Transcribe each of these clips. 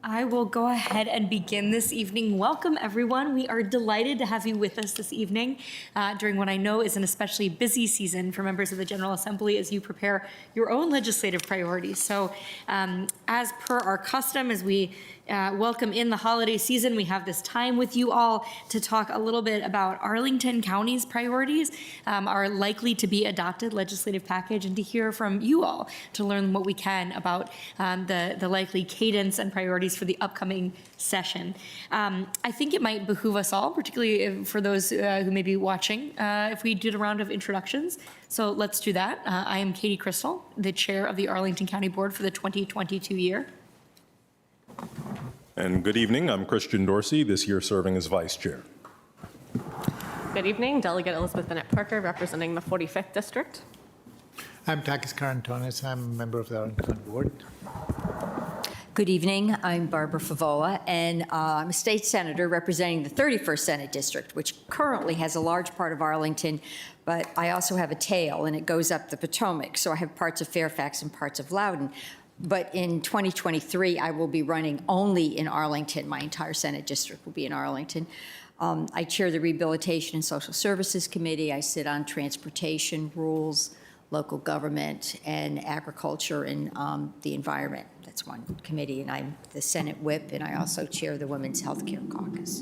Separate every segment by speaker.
Speaker 1: I will go ahead and begin this evening. Welcome, everyone. We are delighted to have you with us this evening during what I know is an especially busy season for members of the General Assembly as you prepare your own legislative priorities. So as per our custom, as we welcome in the holiday season, we have this time with you all to talk a little bit about Arlington County's priorities, our likely to be adopted legislative package, and to hear from you all to learn what we can about the likely cadence and priorities for the upcoming session. I think it might behoove us all, particularly for those who may be watching, if we did a round of introductions. So let's do that. I am Katie Crystal, the chair of the Arlington County Board for the 2022 year.
Speaker 2: And good evening, I'm Christian Dorsey, this year serving as vice chair.
Speaker 3: Good evening, Delegate Elizabeth Bennett Parker, representing the 45th District.
Speaker 4: I'm Takis Karantonis. I'm a member of the Arlington County Board.
Speaker 5: Good evening, I'm Barbara Favola, and I'm a state senator representing the 31st Senate District, which currently has a large part of Arlington, but I also have a tail, and it goes up the Potomac, so I have parts of Fairfax and parts of Loudoun. But in 2023, I will be running only in Arlington. My entire Senate district will be in Arlington. I chair the Rehabilitation and Social Services Committee. I sit on transportation, rules, local government, and agriculture and the environment. That's one committee. And I'm the Senate whip, and I also chair the Women's Health Care Caucus.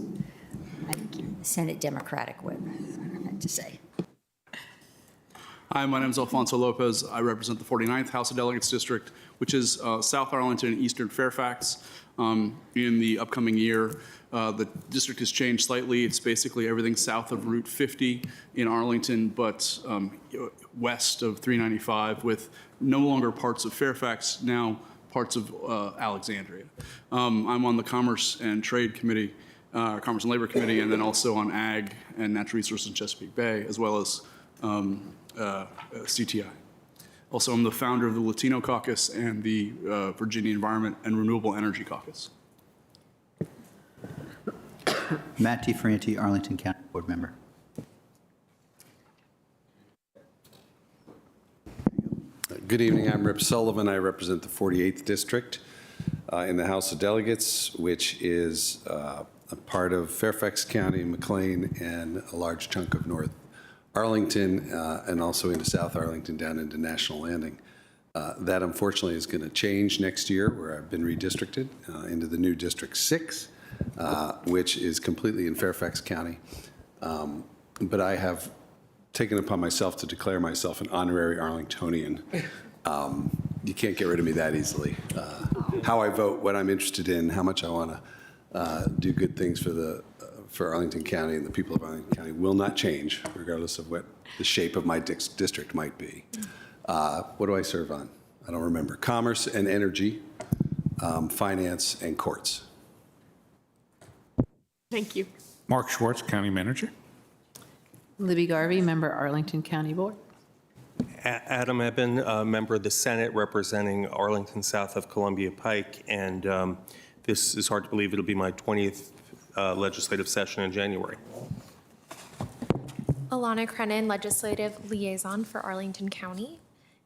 Speaker 5: I'm the Senate Democratic whip, I meant to say.
Speaker 6: Hi, my name is Alfonso Lopez. I represent the 49th House of Delegates District, which is South Arlington and Eastern Fairfax. In the upcoming year, the district has changed slightly. It's basically everything south of Route 50 in Arlington, but west of 395, with no longer parts of Fairfax, now parts of Alexandria. I'm on the Commerce and Trade Committee, Commerce and Labor Committee, and then also on Ag and Natural Resources in Chesapeake Bay, as well as CTI. Also, I'm the founder of the Latino Caucus and the Virginia Environment and Renewable Energy Caucus.
Speaker 7: Matt DiFranti, Arlington County Board Member.
Speaker 8: Good evening, I'm Rip Sullivan. I represent the 48th District in the House of Delegates, which is a part of Fairfax County, McLean, and a large chunk of North Arlington, and also into South Arlington down into National Landing. That unfortunately is going to change next year, where I've been redistricted into the new District 6, which is completely in Fairfax County. But I have taken upon myself to declare myself an honorary Arlingtonian. You can't get rid of me that easily. How I vote, what I'm interested in, how much I want to do good things for Arlington County and the people of Arlington County will not change, regardless of what the shape of my district might be. What do I serve on? I don't remember. Commerce and energy, finance and courts.
Speaker 3: Thank you.
Speaker 9: Mark Schwartz, County Manager.
Speaker 10: Libby Garvey, member Arlington County Board.
Speaker 11: Adam Eben, member of the Senate representing Arlington south of Columbia Pike, and this is hard to believe it'll be my 20th legislative session in January.
Speaker 12: Alana Crennan, Legislative Liaison for Arlington County,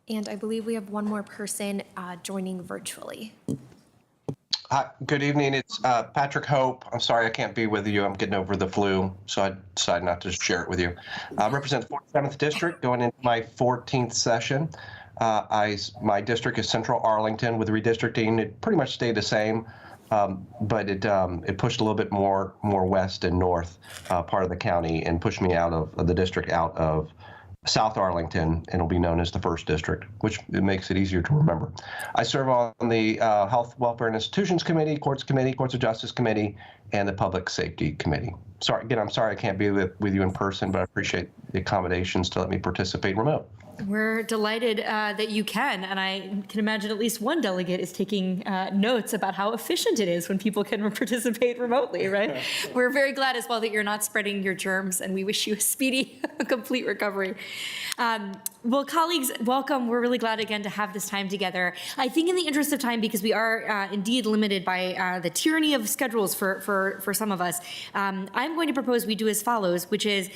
Speaker 12: and I believe we have one more person joining virtually.
Speaker 13: Good evening, it's Patrick Hope. I'm sorry I can't be with you. I'm getting over the flu, so I decided not to share it with you. I represent the 47th District, going into my 14th session. My district is Central Arlington. With redistricting, it pretty much stayed the same, but it pushed a little bit more west and north part of the county and pushed me out of the district out of South Arlington, and it'll be known as the 1st District, which it makes it easier to remember. I serve on the Health, Welfare, and Institutions Committee, Courts of Justice Committee, and the Public Safety Committee. I'm sorry I can't be with you in person, but I appreciate the accommodations to let me participate remote.
Speaker 1: We're delighted that you can, and I can imagine at least one delegate is taking notes about how efficient it is when people can participate remotely, right? We're very glad as well that you're not spreading your germs, and we wish you a speedy, complete recovery. Well, colleagues, welcome. We're really glad again to have this time together. I think in the interest of time, because we are indeed limited by the tyranny of schedules for some of us, I'm going to propose we do as follows, which is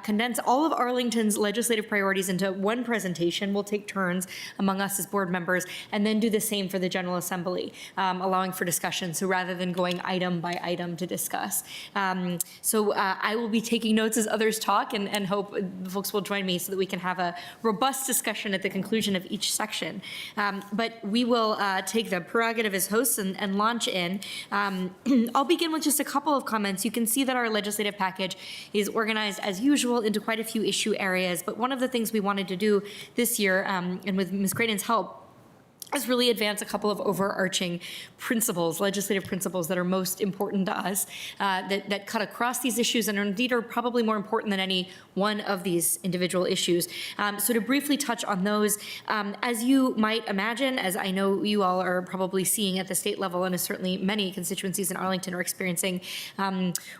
Speaker 1: condense all of Arlington's legislative priorities into one presentation. We'll take turns among us as board members and then do the same for the General Assembly, allowing for discussion. So rather than going item by item to discuss. I will be taking notes as others talk and hope folks will join me so that we can have a robust discussion at the conclusion of each section. But we will take the prerogative as hosts and launch in. I'll begin with just a couple of comments. You can see that our legislative package is organized as usual into quite a few issue areas, but one of the things we wanted to do this year, and with Ms. Creighton's help, is really advance a couple of overarching principles, legislative principles that are most important to us, that cut across these issues and indeed are probably more important than any one of these individual issues. So to briefly touch on those, as you might imagine, as I know you all are probably seeing at the state level, and as certainly many constituencies in Arlington are experiencing,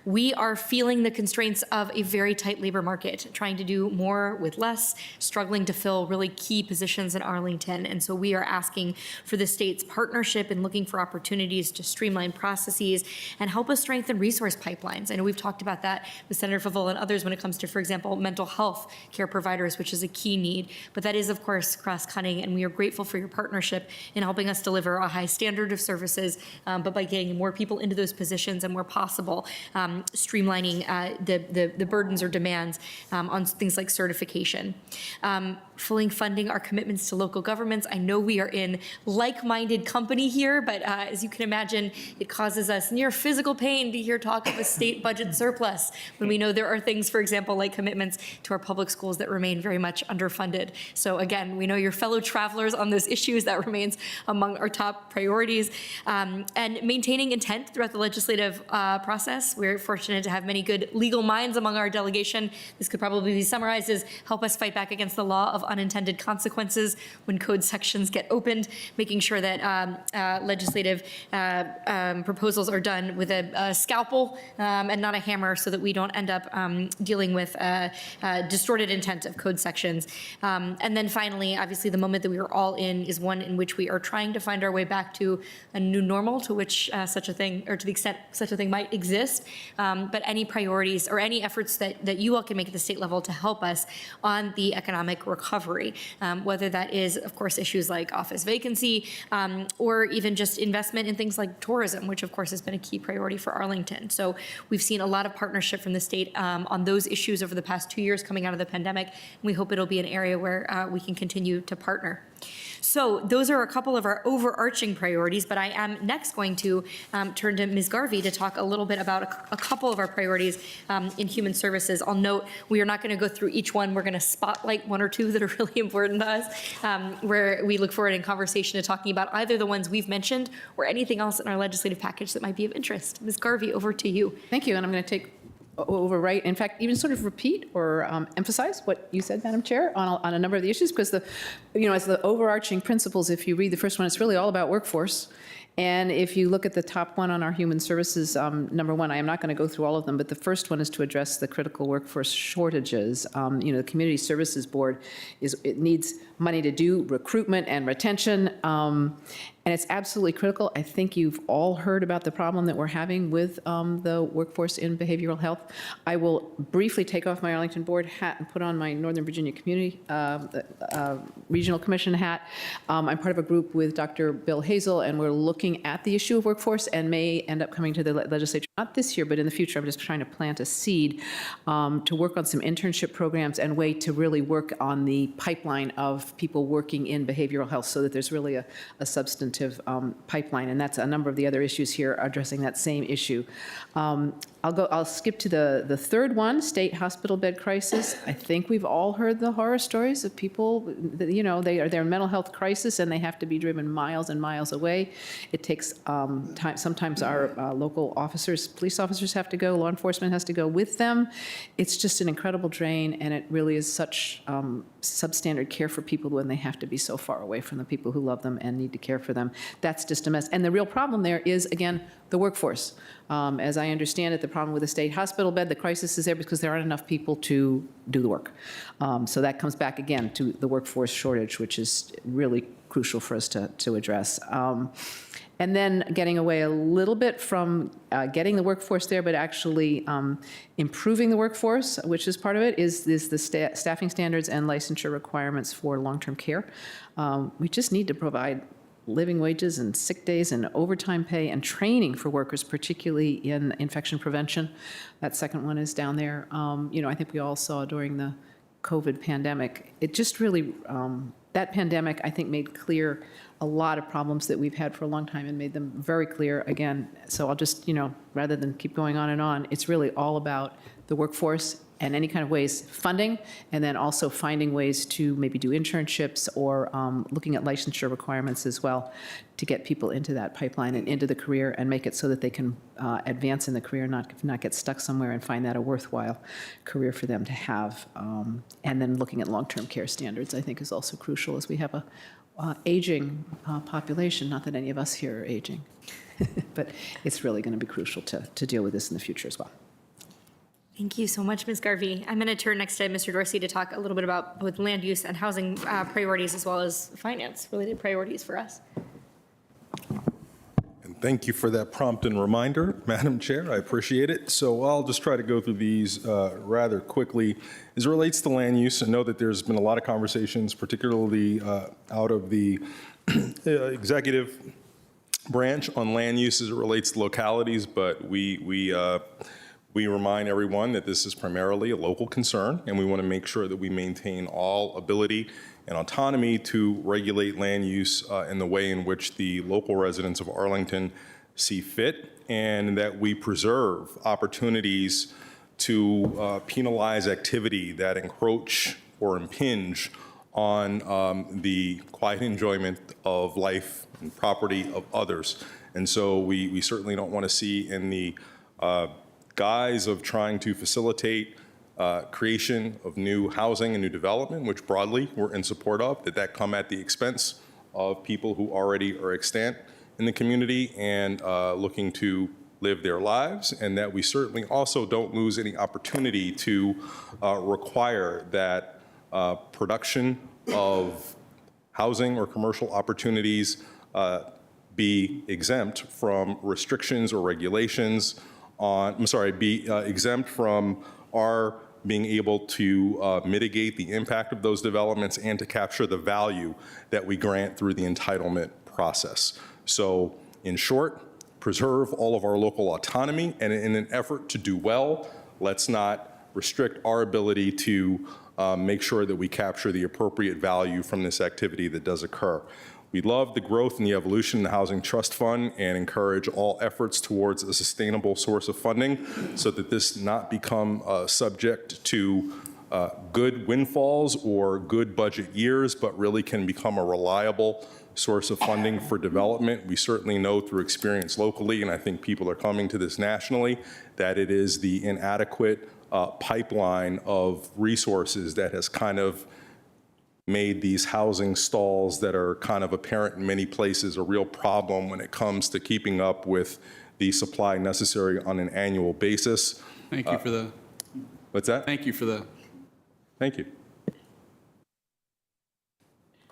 Speaker 1: we are feeling the constraints of a very tight labor market, trying to do more with less, struggling to fill really key positions in Arlington. And so we are asking for the state's partnership and looking for opportunities to streamline processes and help us strengthen resource pipelines. I know we've talked about that with Senator Favola and others when it comes to, for example, mental health care providers, which is a key need. But that is, of course, cross-cutting, and we are grateful for your partnership in helping us deliver a high standard of services, but by getting more people into those positions and where possible, streamlining the burdens or demands on things like certification. Fully funding our commitments to local governments. I know we are in like-minded company here, but as you can imagine, it causes us near physical pain to hear talk of a state budget surplus when we know there are things, for example, like commitments to our public schools that remain very much underfunded. So again, we know your fellow travelers on those issues. That remains among our top priorities. And maintaining intent throughout the legislative process. We're fortunate to have many good legal minds among our delegation. This could probably be summarized as help us fight back against the law of unintended consequences when code sections get opened, making sure that legislative proposals are done with a scalpel and not a hammer so that we don't end up dealing with distorted intent of code sections. And then finally, obviously, the moment that we are all in is one in which we are trying to find our way back to a new normal to which such a thing, or to the extent such a thing might exist. But any priorities or any efforts that you all can make at the state level to help us on the economic recovery, whether that is, of course, issues like office vacancy or even just investment in things like tourism, which of course has been a key priority for Arlington. So we've seen a lot of partnership from the state on those issues over the past 2 years coming out of the pandemic. And we hope it'll be an area where we can continue to partner. So those are a couple of our overarching priorities, but I am next going to turn to Ms. Garvey to talk a little bit about a couple of our priorities in human services. I'll note we are not going to go through each one. We're going to spotlight one or two that are really important to us, where we look forward in conversation to talking about either the ones we've mentioned or anything else in our legislative package that might be of interest. Ms. Garvey, over to you.
Speaker 10: Thank you, and I'm going to take over, right, in fact, even sort of repeat or emphasize what you said, Madam Chair, on a number of the issues, because as the overarching principles, if you read the first one, it's really all about workforce. And if you look at the top one on our human services, number one, I am not going to go through all of them, but the first one is to address the critical workforce shortages. The Community Services Board it needs money to do recruitment and retention. And it's absolutely critical. I think you've all heard about the problem that we're having with the workforce in behavioral health. I will briefly take off my Arlington Board hat and put on my Northern Virginia Community Regional Commission hat. I'm part of a group with Dr. Bill Hazel, and we're looking at the issue of workforce and may end up coming to the legislature, not this year, but in the future. I'm just trying to plant a seed to work on some internship programs and way to really work on the pipeline of people working in behavioral health so that there's really a substantive pipeline, and that's a number of the other issues here addressing that same issue. I'll skip to the third one, state hospital bed crisis. I think we've all heard the horror stories of people that, they're in mental health crisis and they have to be driven miles and miles away. It takes time. Sometimes our local officers, police officers have to go, law enforcement has to go with them. It's just an incredible drain, and it really is such substandard care for people when they have to be so far away from the people who love them and need to care for them. That's just a mess. And the real problem there is, again, the workforce. As I understand it, the problem with the state hospital bed, the crisis is there because there aren't enough people to do the work. So that comes back again to the workforce shortage, which is really crucial for us to address. And then getting away a little bit from getting the workforce there, but actually improving the workforce, which is part of it, is the staffing standards and licensure requirements for long-term care. We just need to provide living wages and sick days and overtime pay and training for workers, particularly in infection prevention. That second one is down there. I think we all saw during the COVID pandemic, it just really, that pandemic, I think, made clear a lot of problems that we've had for a long time and made them very clear again. So I'll just, rather than keep going on and on, it's really all about the workforce and any kind of ways, funding, and then also finding ways to maybe do internships or looking at licensure requirements as well to get people into that pipeline and into the career and make it so that they can advance in the career, not get stuck somewhere, and find that a worthwhile career for them to have. And then looking at long-term care standards, I think, is also crucial as we have a aging population, not that any of us here are aging, but it's really going to be crucial to deal with this in the future as well.
Speaker 1: Thank you so much, Ms. Garvey. I'm going to turn next to Mr. Dorsey to talk a little bit about both land use and housing priorities, as well as finance-related priorities for us.
Speaker 2: And thank you for that prompt and reminder, Madam Chair. I appreciate it. So I'll just try to go through these rather quickly. As it relates to land use, I know that there's been a lot of conversations, particularly out of the executive branch on land use as it relates to localities, but we remind everyone that this is primarily a local concern, and we want to make sure that we maintain all ability and autonomy to regulate land use in the way in which the local residents of Arlington see fit, and that we preserve opportunities to penalize activity that encroach or impinge on the quiet enjoyment of life and property of others. And so we certainly don't want to see in the guise of trying to facilitate creation of new housing and new development, which broadly we're in support of, that come at the expense of people who already are extant in the community and looking to live their lives, and that we certainly also don't lose any opportunity to require that production of housing or commercial opportunities be exempt from restrictions or regulations be exempt from our being able to mitigate the impact of those developments and to capture the value that we grant through the entitlement process. So in short, preserve all of our local autonomy, and in an effort to do well, let's not restrict our ability to make sure that we capture the appropriate value from this activity that does occur. We love the growth and the evolution in the Housing Trust Fund and encourage all efforts towards a sustainable source of funding so that this not become subject to good windfalls or good budget years, but really can become a reliable source of funding for development. We certainly know through experience locally, and I think people are coming to this nationally, that it is the inadequate pipeline of resources that has kind of made these housing stalls that are kind of apparent in many places a real problem when it comes to keeping up with the supply necessary on an annual basis.
Speaker 6: Thank you for the.
Speaker 2: What's that?
Speaker 6: Thank you for the.
Speaker 2: Thank you.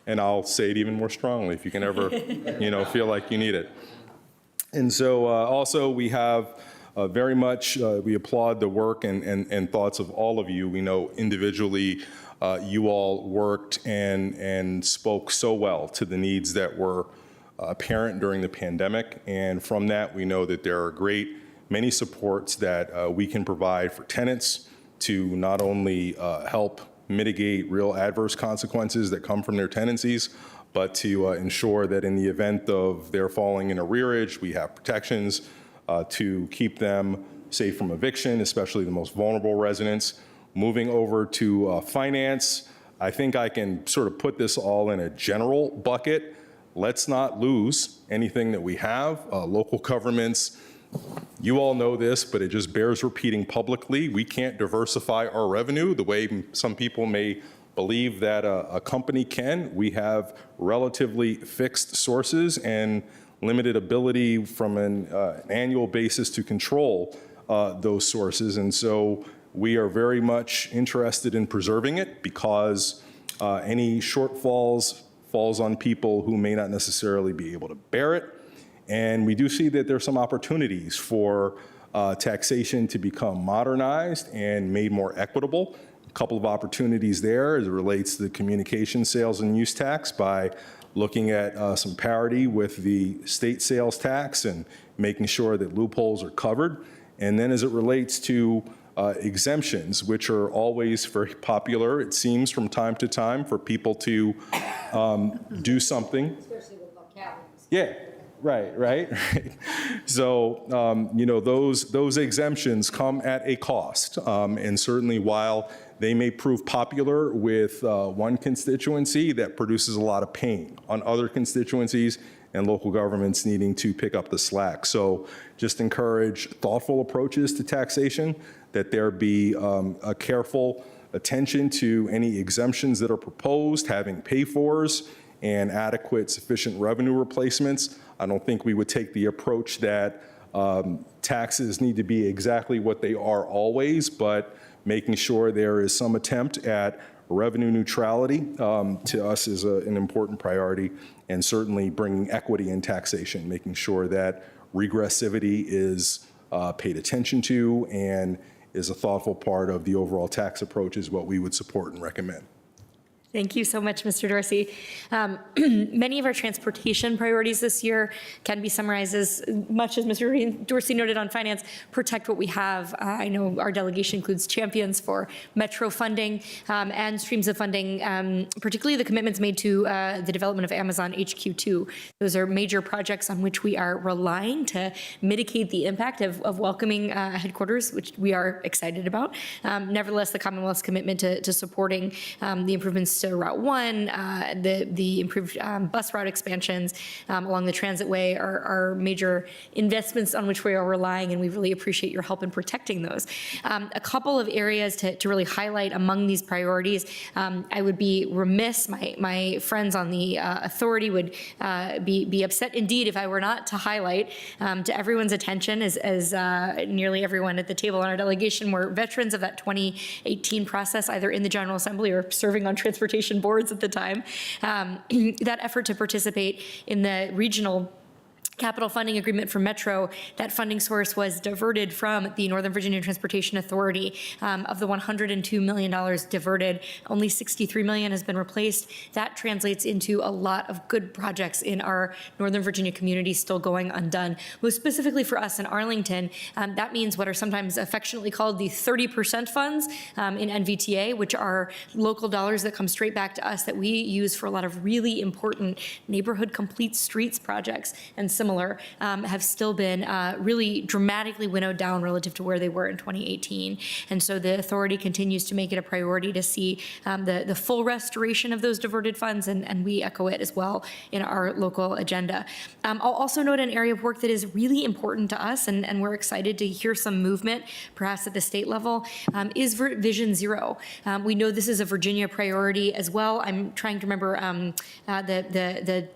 Speaker 2: And I'll say it even more strongly if you can ever, feel like you need it. And so also we have very much, we applaud the work and thoughts of all of you. We know individually you all worked and spoke so well to the needs that were apparent during the pandemic. And from that, we know that there are many supports that we can provide for tenants to not only help mitigate real adverse consequences that come from their tenancies, but to ensure that in the event of their falling in arrearage, we have protections to keep them safe from eviction, especially the most vulnerable residents. Moving over to finance, I think I can sort of put this all in a general bucket. Let's not lose anything that we have. Local governments, you all know this, but it just bears repeating publicly. We can't diversify our revenue the way some people may believe that a company can. We have relatively fixed sources, and limited ability from an annual basis to control those sources. And so we are very much interested in preserving it because any shortfalls falls on people who may not necessarily be able to bear it. And we do see that there's some opportunities for taxation to become modernized and made more equitable. A couple of opportunities there as it relates to the communication sales and use tax by looking at some parity with the state sales tax and making sure that loopholes are covered. And then as it relates to exemptions, which are always very popular, it seems, from time to time for people to do something.
Speaker 5: Especially with localities.
Speaker 2: Yeah, right. So, you know, those exemptions come at a cost. And certainly while they may prove popular with one constituency, that produces a lot of pain on other constituencies and local governments needing to pick up the slack. So just encourage thoughtful approaches to taxation, that there be a careful attention to any exemptions that are proposed, having pay-fors and adequate, sufficient revenue replacements. I don't think we would take the approach that taxes need to be exactly what they are always, but making sure there is some attempt at revenue neutrality to us is an important priority, and certainly bringing equity in taxation, making sure that regressivity is paid attention to and is a thoughtful part of the overall tax approach is what we would support and recommend.
Speaker 1: Thank you so much, Mr. Dorsey. Many of our transportation priorities this year can be summarized as much as Mr. Dorsey noted on finance, protect what we have. I know our delegation includes champions for metro funding and streams of funding, particularly the commitments made to the development of Amazon HQ2. Those are major projects on which we are relying to mitigate the impact of welcoming headquarters, which we are excited about. Nevertheless, the Commonwealth's commitment to supporting the improvements to Route 1, the improved bus route expansions along the transitway are major investments on which we are relying, and we really appreciate your help in protecting those. A couple of areas to really highlight among these priorities. I would be remiss, my friends on the authority would be upset indeed if I were not to highlight to everyone's attention, as nearly everyone at the table on our delegation were veterans of that 2018 process, either in the General Assembly or serving on transportation boards at the time. That effort to participate in the regional capital funding agreement for Metro, that funding source was diverted from the Northern Virginia Transportation Authority. Of the $102 million diverted, only $63 million has been replaced. That translates into a lot of good projects in our Northern Virginia community still going undone. Most specifically for us in Arlington, that means what are sometimes affectionately called the 30% funds in NVTA, which are local dollars that come straight back to us that we use for a lot of really important neighborhood complete streets projects and similar have still been really dramatically winnowed down relative to where they were in 2018. And so the authority continues to make it a priority to see the full restoration of those diverted funds, and we echo it as well in our local agenda. I'll also note an area of work that is really important to us, and we're excited to hear some movement, perhaps at the state level, is Vision Zero. We know this is a Virginia priority as well. I'm trying to remember the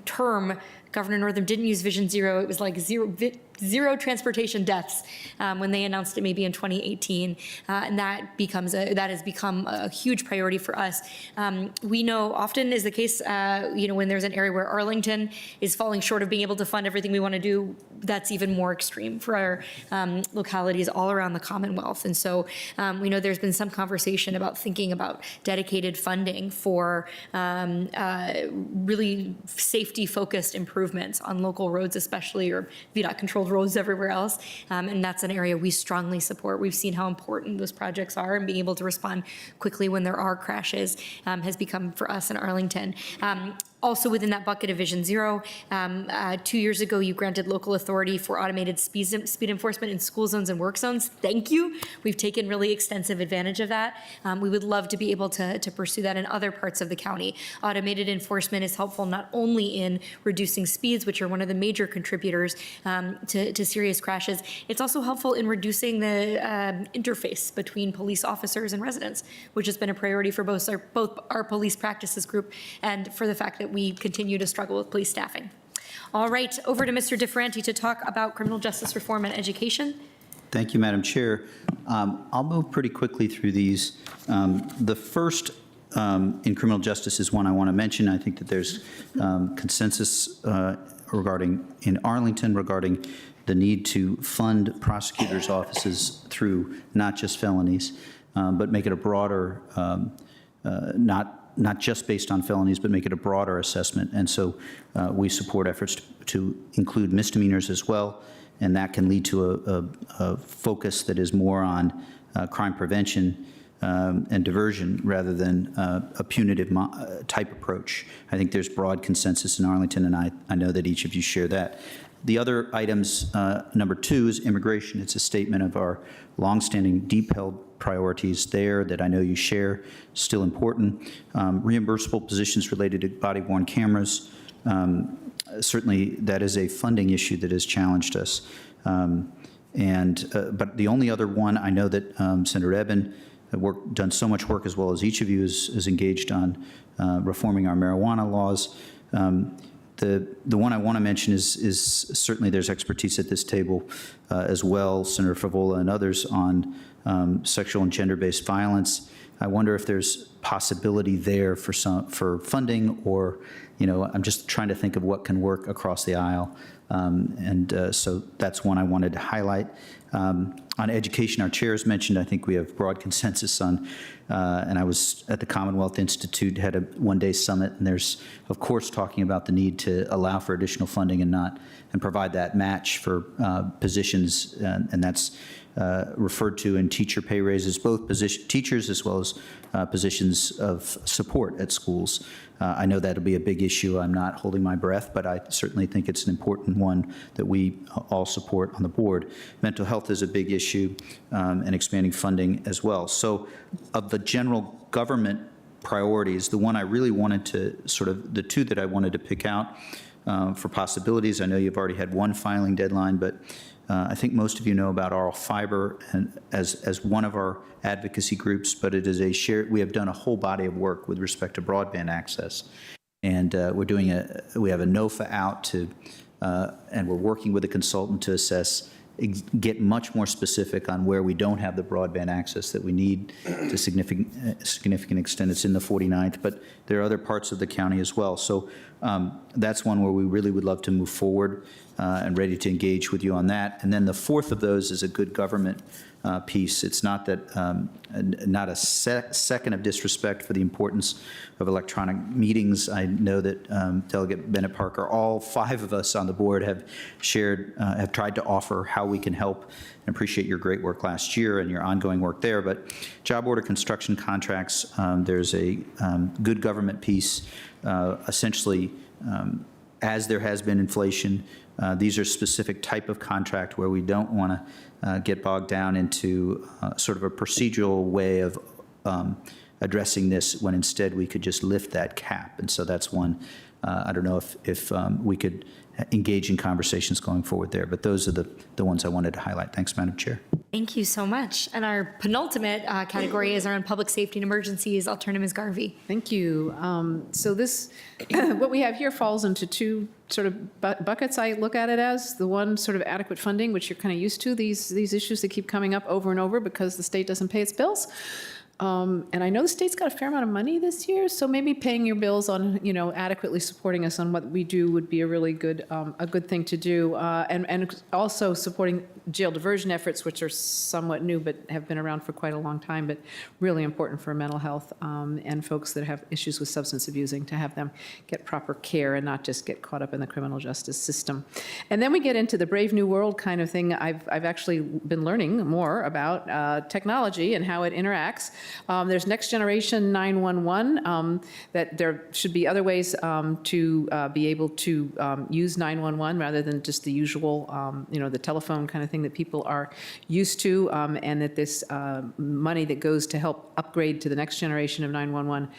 Speaker 1: term. Governor Northam didn't use Vision Zero. It was like zero transportation deaths when they announced it maybe in 2018, and that has become a huge priority for us. We know often is the case, when there's an area where Arlington is falling short of being able to fund everything we want to do, that's even more extreme for our localities all around the Commonwealth. And so we know there's been some conversation about thinking about dedicated funding for really safety-focused improvements on local roads, especially, or VDOT-controlled roads everywhere else. And that's an area we strongly support. We've seen how important those projects are, and being able to respond quickly when there are crashes has become for us in Arlington. Also within that bucket of Vision Zero, 2 years ago, you granted local authority for automated speed enforcement in school zones and work zones. Thank you. We've taken really extensive advantage of that. We would love to be able to pursue that in other parts of the county. Automated enforcement is helpful not only in reducing speeds, which are one of the major contributors to serious crashes, it's also helpful in reducing the interface between police officers and residents, which has been a priority for both our police practices group and for the fact that we continue to struggle with police staffing. All right, over to Mr. DeFranti to talk about criminal justice reform and education.
Speaker 7: Thank you, Madam Chair. I'll move pretty quickly through these. The first in criminal justice is one I want to mention. I think that there's consensus in Arlington regarding the need to fund prosecutors' offices through not just felonies, but make it a broader, not just based on felonies, but make it a broader assessment. And so we support efforts to include misdemeanors as well, and that can lead to a focus that is more on crime prevention and diversion rather than a punitive type approach. I think there's broad consensus in Arlington, and I know that each of you share that. The other items, number 2 is immigration. It's a statement of our longstanding, deep-held priorities there that I know you share, still important. Reimbursable positions related to body-worn cameras. Certainly, that is a funding issue that has challenged us. But the only other one, I know that Senator Eben done so much work, as well as each of you is engaged on reforming our marijuana laws. The one I want to mention is certainly there's expertise at this table as well, Senator Favola and others, on sexual and gender-based violence. I wonder if there's possibility there for funding, or I'm just trying to think of what can work across the aisle. So that's one I wanted to highlight. On education, our chair has mentioned, I think we have broad consensus on, and I was at the Commonwealth Institute, had a one-day summit, and there's, of course, talking about the need to allow for additional funding and provide that match for positions, and that's referred to in teacher pay raises, both teachers as well as positions of support at schools. I know that'll be a big issue. I'm not holding my breath, but I certainly think it's an important one that we all support on the board. Mental health is a big issue, and expanding funding as well. So of the general government priorities, the one I really wanted to the 2 that I wanted to pick out for possibilities, I know you've already had one filing deadline, but I think most of you know about Oral Fiber and as one of our advocacy groups, but it is we have done a whole body of work with respect to broadband access. And we have a NOFA out and we're working with a consultant to assess, get much more specific on where we don't have the broadband access that we need to significant extent. It's in the 49th, but there are other parts of the county as well. So that's one where we really would love to move forward and ready to engage with you on that. And then the 4th of those is a good government piece. It's not that, not a second of disrespect for the importance of electronic meetings. I know that Delegate Bennett Parker, all 5 of us on the board have tried to offer how we can help, and appreciate your great work last year and your ongoing work there. But job order construction contracts, there's a good government piece, essentially, as there has been inflation, these are specific type of contract where we don't want to get bogged down into sort of a procedural way of addressing this, when instead we could just lift that cap. And so that's one, I don't know if we could engage in conversations going forward there, but those are the ones I wanted to highlight. Thanks, Madam Chair.
Speaker 1: Thank you so much. And our penultimate category is around public safety and emergencies. I'll turn to Ms. Garvey.
Speaker 10: Thank you. So this, what we have here falls into 2 sort of buckets. I look at it as the one sort of adequate funding, which you're kind of used to, these issues that keep coming up over and over because the state doesn't pay its bills. And I know the state's got a fair amount of money this year, so maybe paying your bills on, adequately supporting us on what we do would be a really good thing to do. And also supporting jail diversion efforts, which are somewhat new but have been around for quite a long time, but really important for mental health and folks that have issues with substance abusing, to have them get proper care and not just get caught up in the criminal justice system. And then we get into the Brave New World kind of thing. I've actually been learning more about technology and how it interacts. There's Next Generation 911, that there should be other ways to be able to use 911 rather than just the usual, the telephone kind of thing thing that people are used to, and that this money that goes to help upgrade to the next generation of 911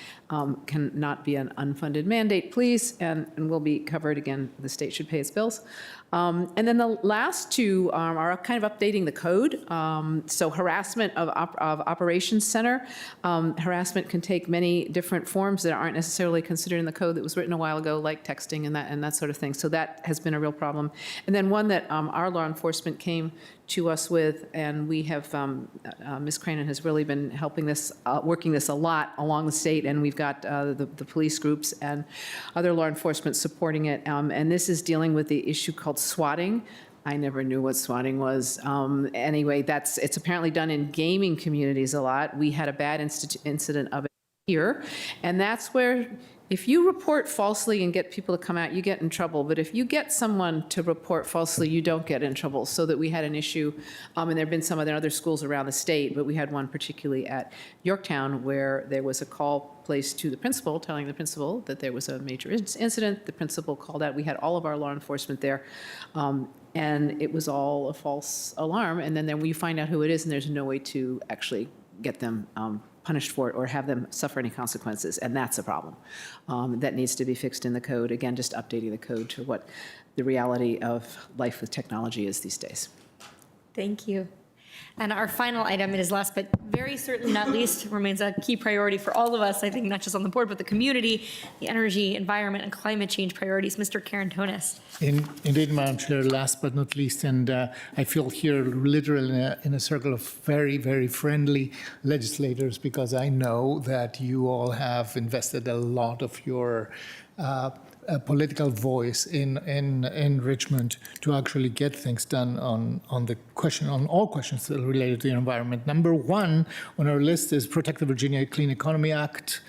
Speaker 10: cannot be an unfunded mandate, please, and will be covered. Again, the state should pay its bills. And then the last two are kind of updating the code. So harassment of Operations Center. Harassment can take many different forms that aren't necessarily considered in the code that was written a while ago, like texting and that sort of thing. So that has been a real problem. And then one that our law enforcement came to us with, and we have, Ms. Cranen has really been helping this, working this a lot along the state, and we've got the police groups and other law enforcement supporting it. And this is dealing with the issue called swatting. I never knew what swatting was. Anyway, it's apparently done in gaming communities a lot. We had a bad incident of it here, and that's where if you report falsely and get people to come out, you get in trouble. But if you get someone to report falsely, you don't get in trouble. So that we had an issue, and there have been some other schools around the state, but we had one particularly at Yorktown where there was a call placed to the principal, telling the principal that there was a major incident. The principal called out. We had all of our law enforcement there. And it was all a false alarm. And then we find out who it is, and there's no way to actually get them punished for it or have them suffer any consequences, and that's a problem that needs to be fixed in the code. Again, just updating the code to what the reality of life with technology is these days.
Speaker 1: Thank you. And our final item, it is last but very certainly not least, remains a key priority for all of us, I think, not just on the board, but the community, the energy, environment, and climate change priorities. Mr. Karantonis.
Speaker 4: Indeed, Madam Chair, last but not least, and I feel here literally in a circle of very, very friendly legislators, because I know that you all have invested a lot of your political voice in Richmond to actually get things done on all questions that are related to the environment. Number one on our list is Protect the Virginia Clean Economy Act.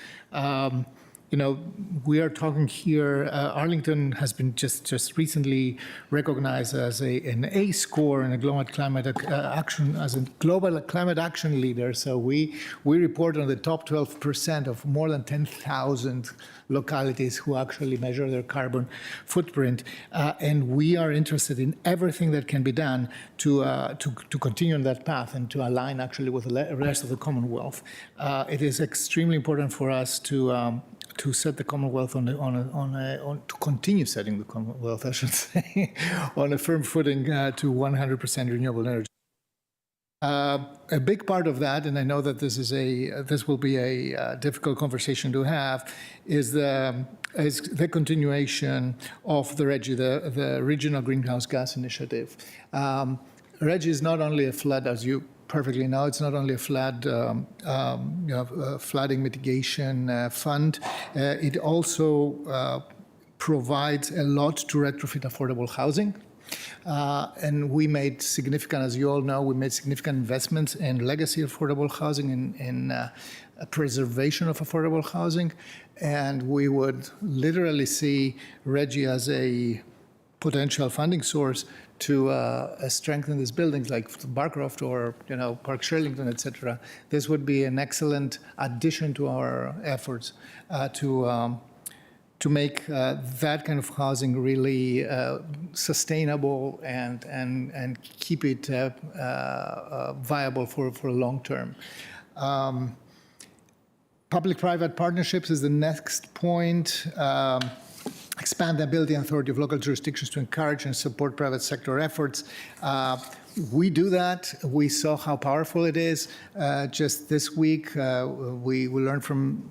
Speaker 4: We are talking here, Arlington has been just recently recognized as an A score in a global climate action, as a global climate action leader. So we report on the top 12% of more than 10,000 localities who actually measure their carbon footprint. And we are interested in everything that can be done to continue on that path and to align actually with the rest of the Commonwealth. It is extremely important for us to set the Commonwealth to continue setting the Commonwealth, I should say, on a firm footing to 100% renewable energy. A big part of that, and I know that this will be a difficult conversation to have, is the continuation of the RGGI, the Regional Greenhouse Gas Initiative. RGGI is not only a flood, as you perfectly know, it's not only a flooding mitigation fund. It also provides a lot to retrofit affordable housing. And we made significant, as you all know, we made significant investments in legacy affordable housing, in preservation of affordable housing. And we would literally see RGGI as a potential funding source to strengthen these buildings like Barcroft or Park Shirlington, et cetera. This would be an excellent addition to our efforts to make that kind of housing really sustainable and keep it viable for long term. Public-private partnerships is the next point. Expand the ability and authority of local jurisdictions to encourage and support private sector efforts. We do that. We saw how powerful it is. Just this week, we learned from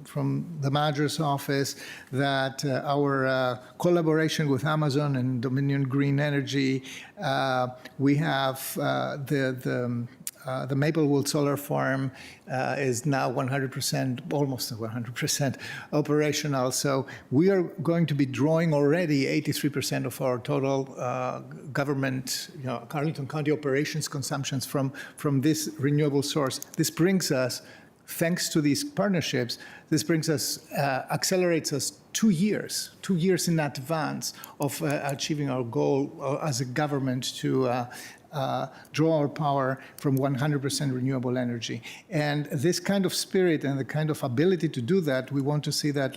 Speaker 4: the manager's office that our collaboration with Amazon and Dominion Green Energy, we have the Maplewood Solar Farm is now 100%, almost 100% operational. So we are going to be drawing already 83% of our total government, Arlington County operations consumptions from this renewable source. This brings us, thanks to these partnerships, accelerates us 2 years in advance of achieving our goal as a government to draw our power from 100% renewable energy. And this kind of spirit and the kind of ability to do that, we want to see that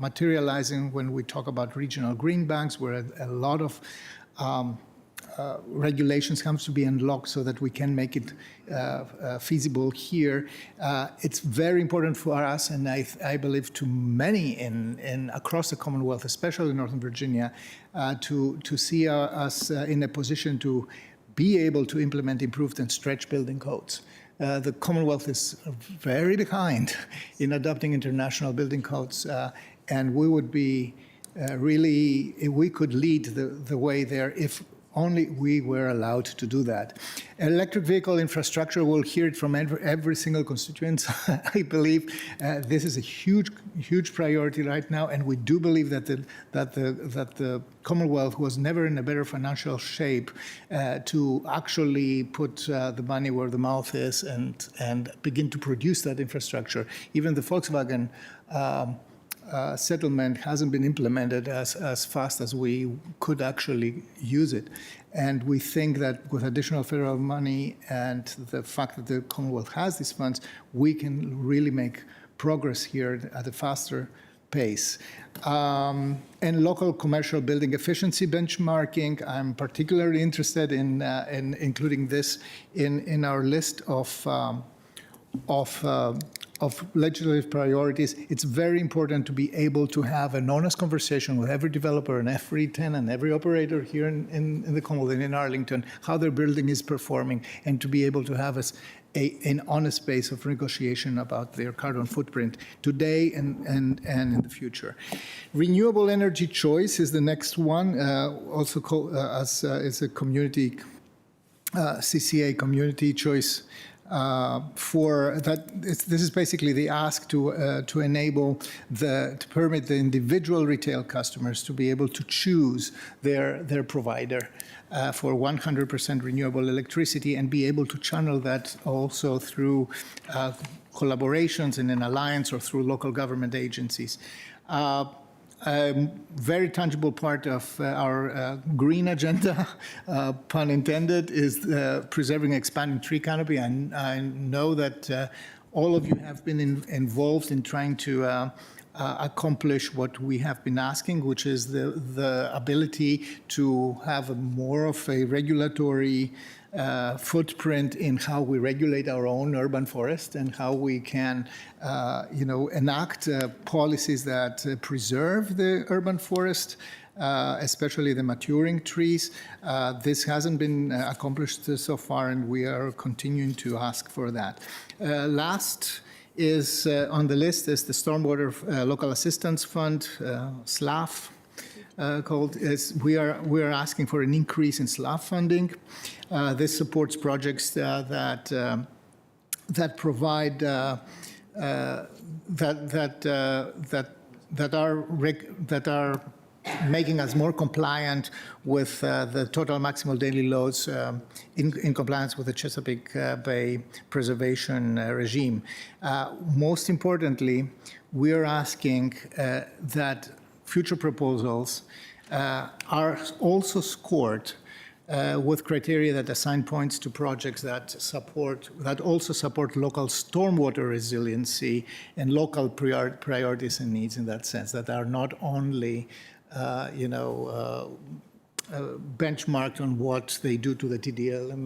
Speaker 4: materializing when we talk about regional green banks, where a lot of regulations have to be unlocked so that we can make it feasible here. It's very important for us, and I believe to many across the Commonwealth, especially in Northern Virginia, to see us in a position to be able to implement improved and stretch building codes. The Commonwealth is very behind in adopting international building codes, and we would be really, we could lead the way there if only we were allowed to do that. Electric vehicle infrastructure, we'll hear it from every single constituent. I believe this is a huge priority right now, and we do believe that the Commonwealth was never in a better financial shape to actually put the money where the mouth is and begin to produce that infrastructure. Even the Volkswagen settlement hasn't been implemented as fast as we could actually use it. And we think that with additional federal money and the fact that the Commonwealth has these funds, we can really make progress here at a faster pace. And local commercial building efficiency benchmarking, I'm particularly interested in including this in our list of legislative priorities. It's very important to be able to have an honest conversation with every developer and every tenant, every operator here in the Commonwealth and in Arlington, how their building is performing, and to be able to have an honest space of negotiation about their carbon footprint today and in the future. Renewable energy choice is the next one, also called is a community, CCA community choice. For that, this is basically the ask to enable to permit the individual retail customers to be able to choose their provider for 100% renewable electricity and be able to channel that also through collaborations in an alliance or through local government agencies. A very tangible part of our green agenda, pun intended, is preserving expanding tree canopy. And I know that all of you have been involved in trying to accomplish what we have been asking, which is the ability to have more of a regulatory footprint in how we regulate our own urban forest and how we can, enact policies that preserve the urban forest, especially the maturing trees. This hasn't been accomplished so far, and we are continuing to ask for that. Last is on the list is the Stormwater Local Assistance Fund, SLAF. We are asking for an increase in SLAF funding. This supports projects that provide that are making us more compliant with the total maximal daily loads in compliance with the Chesapeake Bay preservation regime. Most importantly, we are asking that future proposals are also scored with criteria that assign points to projects that also support local stormwater resiliency and local priorities and needs in that sense, that are not only benchmarked on what they do to the TDLM,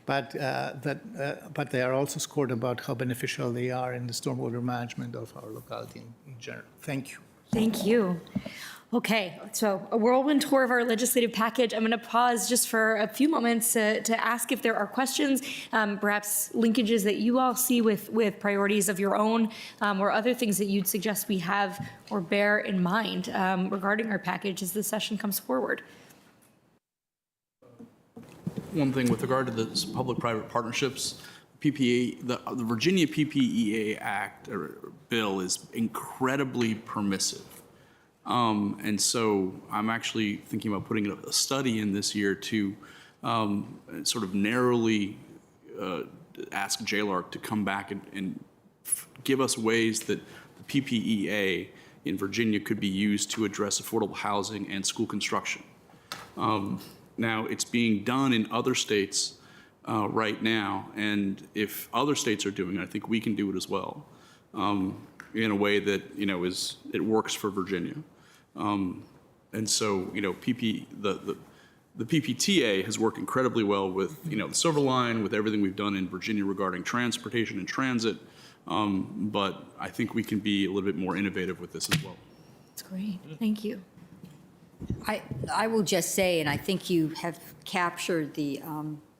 Speaker 4: but they are also scored about how beneficial they are in the stormwater management of our locality in general. Thank you.
Speaker 1: Thank you. Okay, so a whirlwind tour of our legislative package. I'm going to pause just for a few moments to ask if there are questions, perhaps linkages that you all see with priorities of your own, or other things that you'd suggest we have or bear in mind regarding our package as the session comes forward.
Speaker 6: One thing with regard to the public-private partnerships, PPE, the Virginia PPEA Act or bill is incredibly permissive. And so I'm actually thinking about putting a study in this year to sort of narrowly ask JLARC to come back and give us ways that the PPEA in Virginia could be used to address affordable housing and school construction. Now, it's being done in other states right now, and if other states are doing it, I think we can do it as well in a way that, it works for Virginia. And so, the The PPTA has worked incredibly well with, the Silver Line, with everything we've done in Virginia regarding transportation and transit. But I think we can be a little bit more innovative with this as well.
Speaker 1: That's great. Thank you.
Speaker 5: I will just say, and I think you have captured the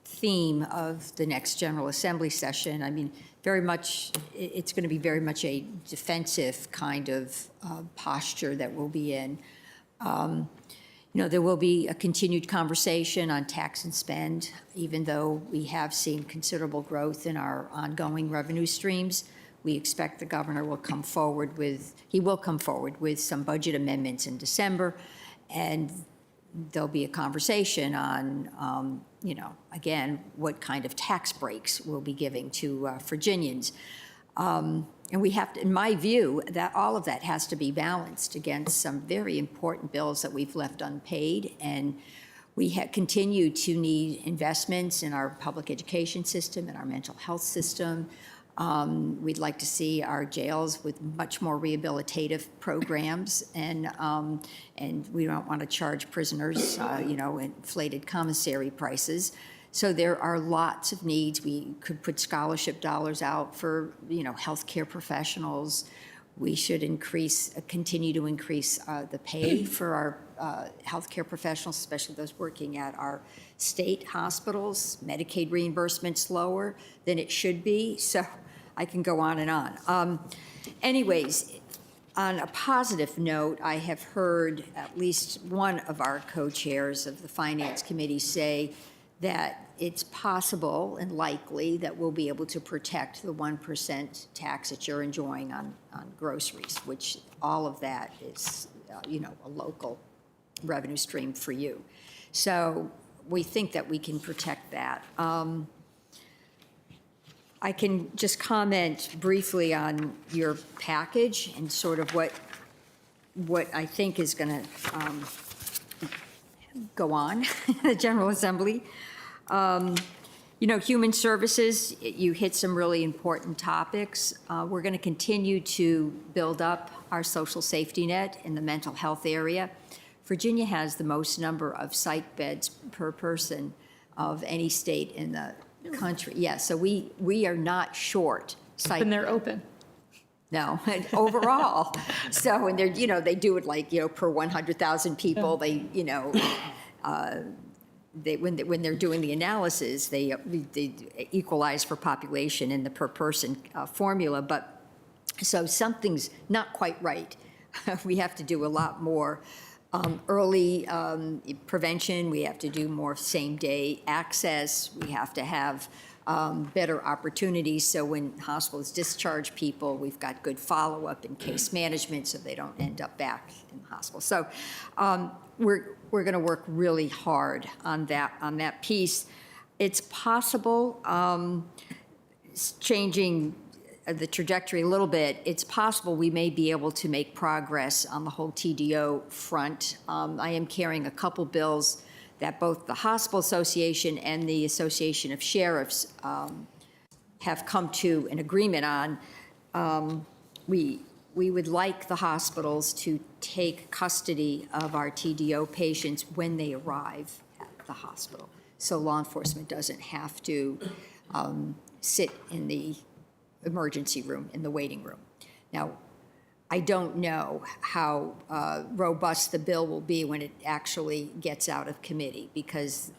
Speaker 5: theme of the next General Assembly session. I mean, very much, it's going to be very much a defensive kind of posture that we'll be in. There will be a continued conversation on tax and spend, even though we have seen considerable growth in our ongoing revenue streams. We expect the governor will come forward with some budget amendments in December, and there'll be a conversation on, again, what kind of tax breaks we'll be giving to Virginians. And we have to, in my view, that all of that has to be balanced against some very important bills that we've left unpaid. And we continue to need investments in our public education system and our mental health system. We'd like to see our jails with much more rehabilitative programs, and we don't want to charge prisoners, inflated commissary prices. So there are lots of needs. We could put scholarship dollars out for, healthcare professionals. We should continue to increase the pay for our healthcare professionals, especially those working at our state hospitals. Medicaid reimbursement's lower than it should be, so I can go on and on. Anyways, on a positive note, I have heard at least one of our co-chairs of the Finance Committee say that it's possible and likely that we'll be able to protect the 1% tax that you're enjoying on groceries, which all of that is, a local revenue stream for you. So we think that we can protect that. I can just comment briefly on your package and sort of what I think is going to go on in the General Assembly. Human services, you hit some really important topics. We're going to continue to build up our social safety net in the mental health area. Virginia has the most number of psych beds per person of any state in the country. Yeah, so we are not short psych.
Speaker 1: And they're open.
Speaker 5: No, overall. So, and they're, they do it like, per 100,000 people, when they're doing the analysis, they equalize for population in the per person formula, but so something's not quite right. We have to do a lot more early prevention. We have to do more same-day access. We have to have better opportunities, so when hospitals discharge people, we've got good follow-up and case management so they don't end up back in the hospital. So we're going to work really hard on that piece. It's possible, changing the trajectory a little bit, it's possible we may be able to make progress on the whole TDO front. I am carrying a couple bills that both the Hospital Association and the Association of Sheriffs have come to an agreement on. We would like the hospitals to take custody of our TDO patients when they arrive at the hospital, so law enforcement doesn't have to sit in the emergency room, in the waiting room. Now, I don't know how robust the bill will be when it actually gets out of committee, because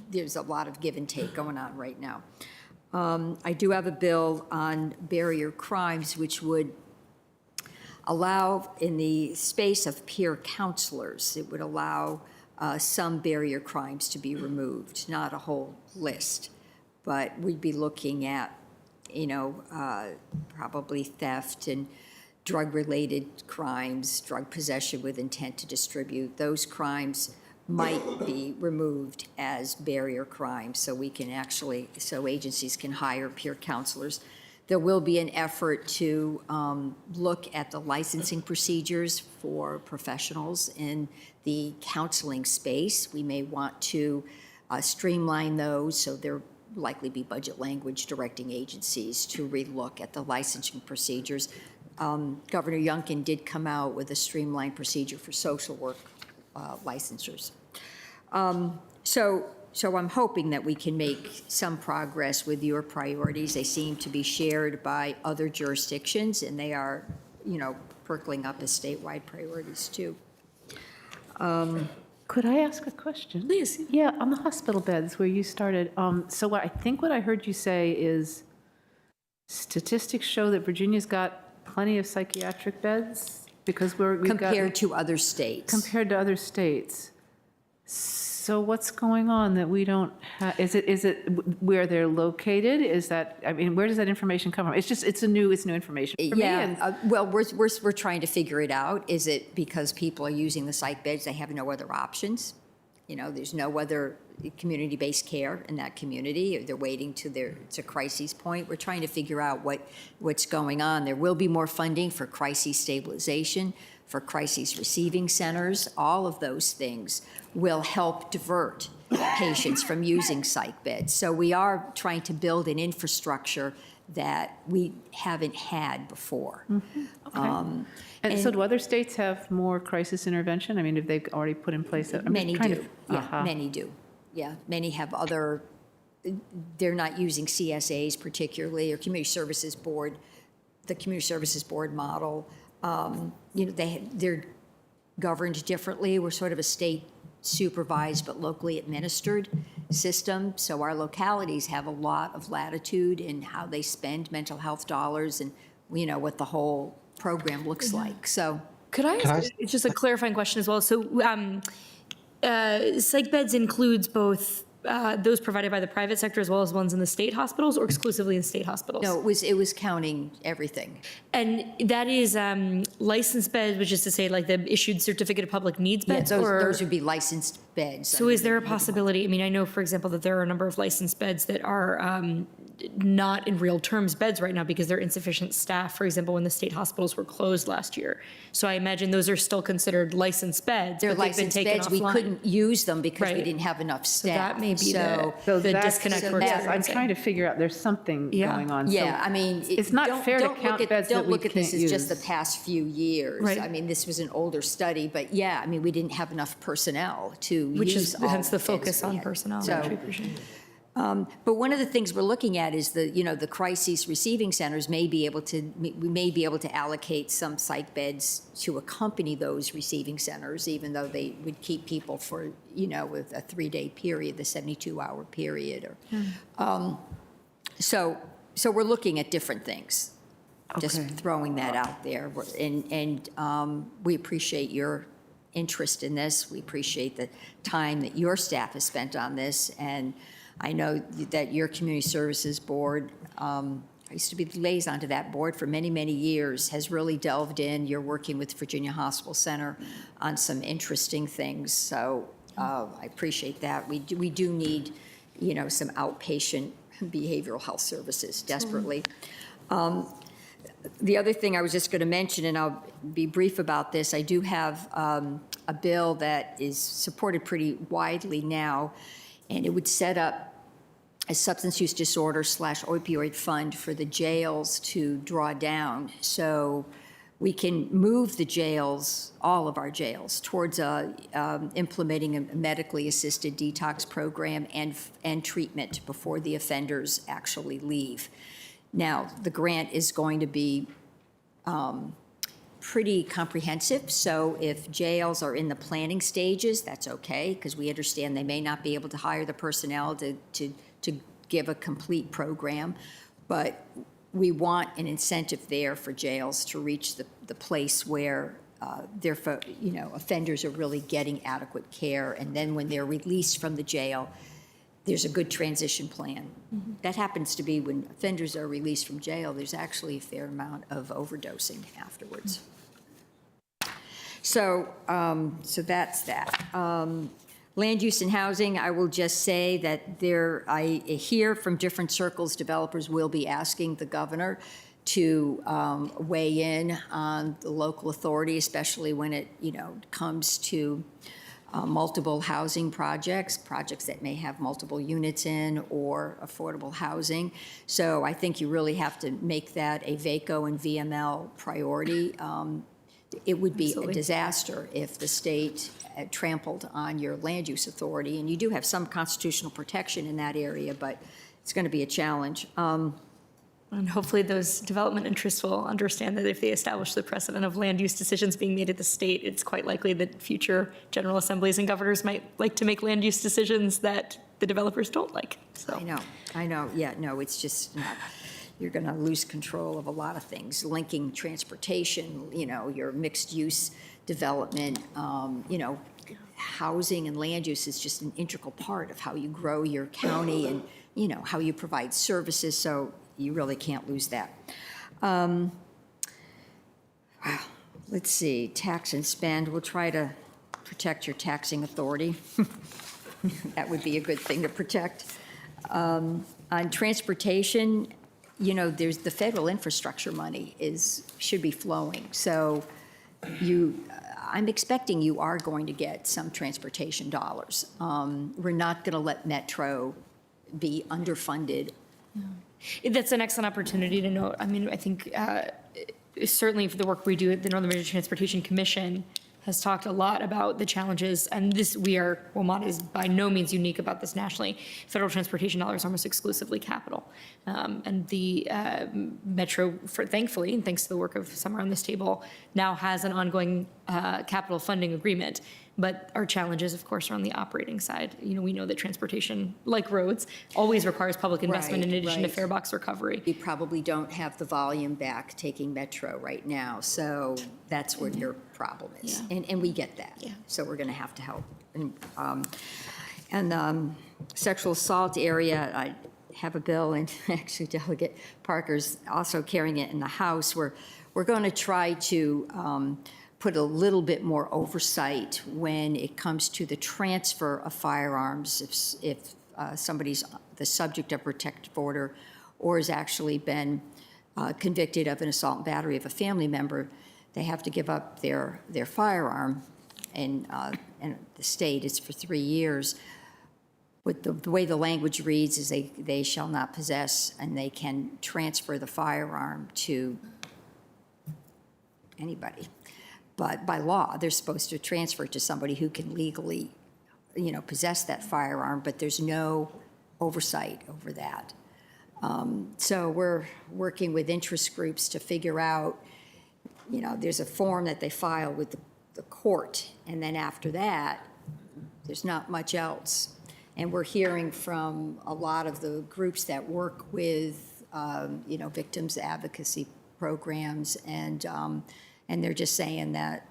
Speaker 5: there's a lot of give and take going on right now. I do have a bill on barrier crimes, which would allow, in the space of peer counselors, it would allow some barrier crimes to be removed, not a whole list, but we'd be looking at, probably theft and drug-related crimes, drug possession with intent to distribute. Those crimes might be removed as barrier crimes, so so agencies can hire peer counselors. There will be an effort to look at the licensing procedures for professionals in the counseling space. We may want to streamline those, so there likely be budget language directing agencies to relook at the licensing procedures. Governor Youngkin did come out with a streamlined procedure for social work licensures. So I'm hoping that we can make some progress with your priorities. They seem to be shared by other jurisdictions, and they are, percolating up as statewide priorities too.
Speaker 10: Could I ask a question?
Speaker 1: Please.
Speaker 10: Yeah, on the hospital beds where you started, so what I heard you say is statistics show that Virginia's got plenty of psychiatric beds because we've got.
Speaker 5: Compared to other states.
Speaker 10: Compared to other states. So what's going on that we don't have, is it where they're located? Is that, I mean, where does that information come from? It's new information for me.
Speaker 5: Yeah, well, we're trying to figure it out. Is it because people are using the psych beds, they have no other options? There's no other community-based care in that community, or they're waiting to it's a crisis point. We're trying to figure out what's going on. There will be more funding for crisis stabilization, for crisis receiving centers. All of those things will help divert patients from using psych beds. So we are trying to build an infrastructure that we haven't had before.
Speaker 10: Okay. And so do other states have more crisis intervention? I mean, have they already put in place?
Speaker 5: Many do. Yeah, many do. Yeah, many have other, they're not using CSAs particularly, or Community Services Board, the Community Services Board model. They're governed differently. We're sort of a state supervised but locally administered system. So our localities have a lot of latitude in how they spend mental health dollars and, what the whole program looks like. So
Speaker 1: Could I ask just a clarifying question as well? So psych beds includes both those provided by the private sector as well as ones in the state hospitals, or exclusively in state hospitals?
Speaker 5: no, it was counting everything.
Speaker 1: And that is licensed beds, which is to say like the issued certificate of public needs
Speaker 5: Yeah,
Speaker 1: beds?
Speaker 5: those would be licensed beds.
Speaker 1: So is there a possibility, I mean, I know, for example, that there are a number of licensed beds that are not in real terms beds right now because they're insufficient staff, for example, when the state hospitals were closed last year. So I imagine those are still considered licensed beds,
Speaker 5: They're
Speaker 1: but they've been
Speaker 5: licensed
Speaker 1: taken
Speaker 5: beds. We
Speaker 1: offline.
Speaker 5: couldn't use them because we
Speaker 1: Right.
Speaker 5: didn't have enough staff.
Speaker 1: that may be
Speaker 5: So
Speaker 1: the disconnect we're
Speaker 10: I'm
Speaker 1: experiencing.
Speaker 10: trying to figure out, there's something
Speaker 1: Yeah.
Speaker 10: going on. So
Speaker 5: yeah, I mean,
Speaker 10: it's not fair to count beds that
Speaker 5: Don't
Speaker 10: we
Speaker 5: look at this
Speaker 10: can't
Speaker 5: as just the
Speaker 10: use.
Speaker 5: past few years.
Speaker 1: Right.
Speaker 5: I mean, this was an older study, but yeah, I mean, we didn't have enough personnel to
Speaker 1: Which
Speaker 5: use
Speaker 1: is
Speaker 5: all
Speaker 1: hence the
Speaker 5: beds
Speaker 1: focus
Speaker 5: we
Speaker 1: on
Speaker 5: had.
Speaker 1: personnel,
Speaker 5: So,
Speaker 1: which we appreciate.
Speaker 5: But one of the things we're looking at is the crisis receiving centers we may be able to allocate some psych beds to accompany those receiving centers, even though they would keep people for, with a 3-day period, the 72-hour period. So we're looking at different things. Just
Speaker 10: Okay.
Speaker 5: throwing that out there. And we appreciate your interest in this. We appreciate the time that your staff has spent on this. And I know that your Community Services Board, I used to be the liaison to that board for many, many years, has really delved in. You're working with Virginia Hospital Center on some interesting things. So I appreciate that. We do need, some outpatient behavioral health services desperately. The other thing I was just going to mention, and I'll be brief about this, I do have a bill that is supported pretty widely now, and it would set up a substance use disorder / opioid fund for the jails to draw down. So we can move the jails, all of our jails, towards implementing a medically assisted detox program and treatment before the offenders actually leave. Now, the grant is going to be pretty comprehensive, so if jails are in the planning stages, that's okay, because we understand they may not be able to hire the personnel to give a complete program, but we want an incentive there for jails to reach the place where their offenders are really getting adequate care, and then when they're released from the jail, there's a good transition plan. Mm-hmm. That happens to be when offenders are released from jail, there's actually a fair amount of overdosing afterwards. So that's that. Land use and housing, I will just say that I hear from different circles, developers will be asking the governor to weigh in on the local authority, especially when it comes to multiple housing projects that may have multiple units in or affordable housing. So I think you really have to make that a VACO and VML priority. it would be
Speaker 1: Absolutely.
Speaker 5: a disaster if the state trampled on your land use authority. And you do have some constitutional protection in that area, but it's going to be a challenge.
Speaker 1: And hopefully those development interests will understand that if they establish the precedent of land use decisions being made at the state, it's quite likely that future general assemblies and governors might like to make land use decisions that the developers don't like. So
Speaker 5: I know. Yeah, no, it's just not. You're going to lose control of a lot of things, linking transportation, your mixed use development, housing and land use is just an integral part of how you grow your county and, how you provide services. So you really can't lose that. Let's see, tax and spend. We'll try to protect your taxing authority. That would be a good thing to protect. On transportation, there's the federal infrastructure money should be flowing. So I'm expecting you are going to get some transportation dollars. We're not going to let Metro be underfunded.
Speaker 1: that's an excellent opportunity to note. I mean, I think certainly for the work we do at the Northern Virginia Transportation Commission has talked a lot about the challenges, and Wilmot is by no means unique about this nationally. Federal transportation dollars are almost exclusively capital. And the Metro, thankfully, and thanks to the work of some around this table, now has an ongoing capital funding agreement. But our challenges, of course, are on the operating side. We know that transportation, like roads, always requires public investment in addition to fare box recovery.
Speaker 5: You probably don't have the volume back taking Metro right now, so that's where your problem is.
Speaker 1: Yeah.
Speaker 5: And we get that.
Speaker 1: Yeah.
Speaker 5: So we're going to have to help. And sexual assault area, I have a bill, and actually Delegate Parker's also carrying it in the House. We're going to try to put a little bit more oversight when it comes to the transfer of firearms. If somebody's the subject of protective order or has actually been convicted of an assault and battery of a family member, they have to give up their firearm. And the state, it's for 3 years. But the way the language reads is they shall not possess, and they can transfer the firearm to anybody. But by law, they're supposed to transfer it to somebody who can legally, possess that firearm, but there's no oversight over that. So we're working with interest groups to figure out, there's a form that they file with the court, and then after that, there's not much else. And we're hearing from a lot of the groups that work with, victims advocacy programs, and they're just saying that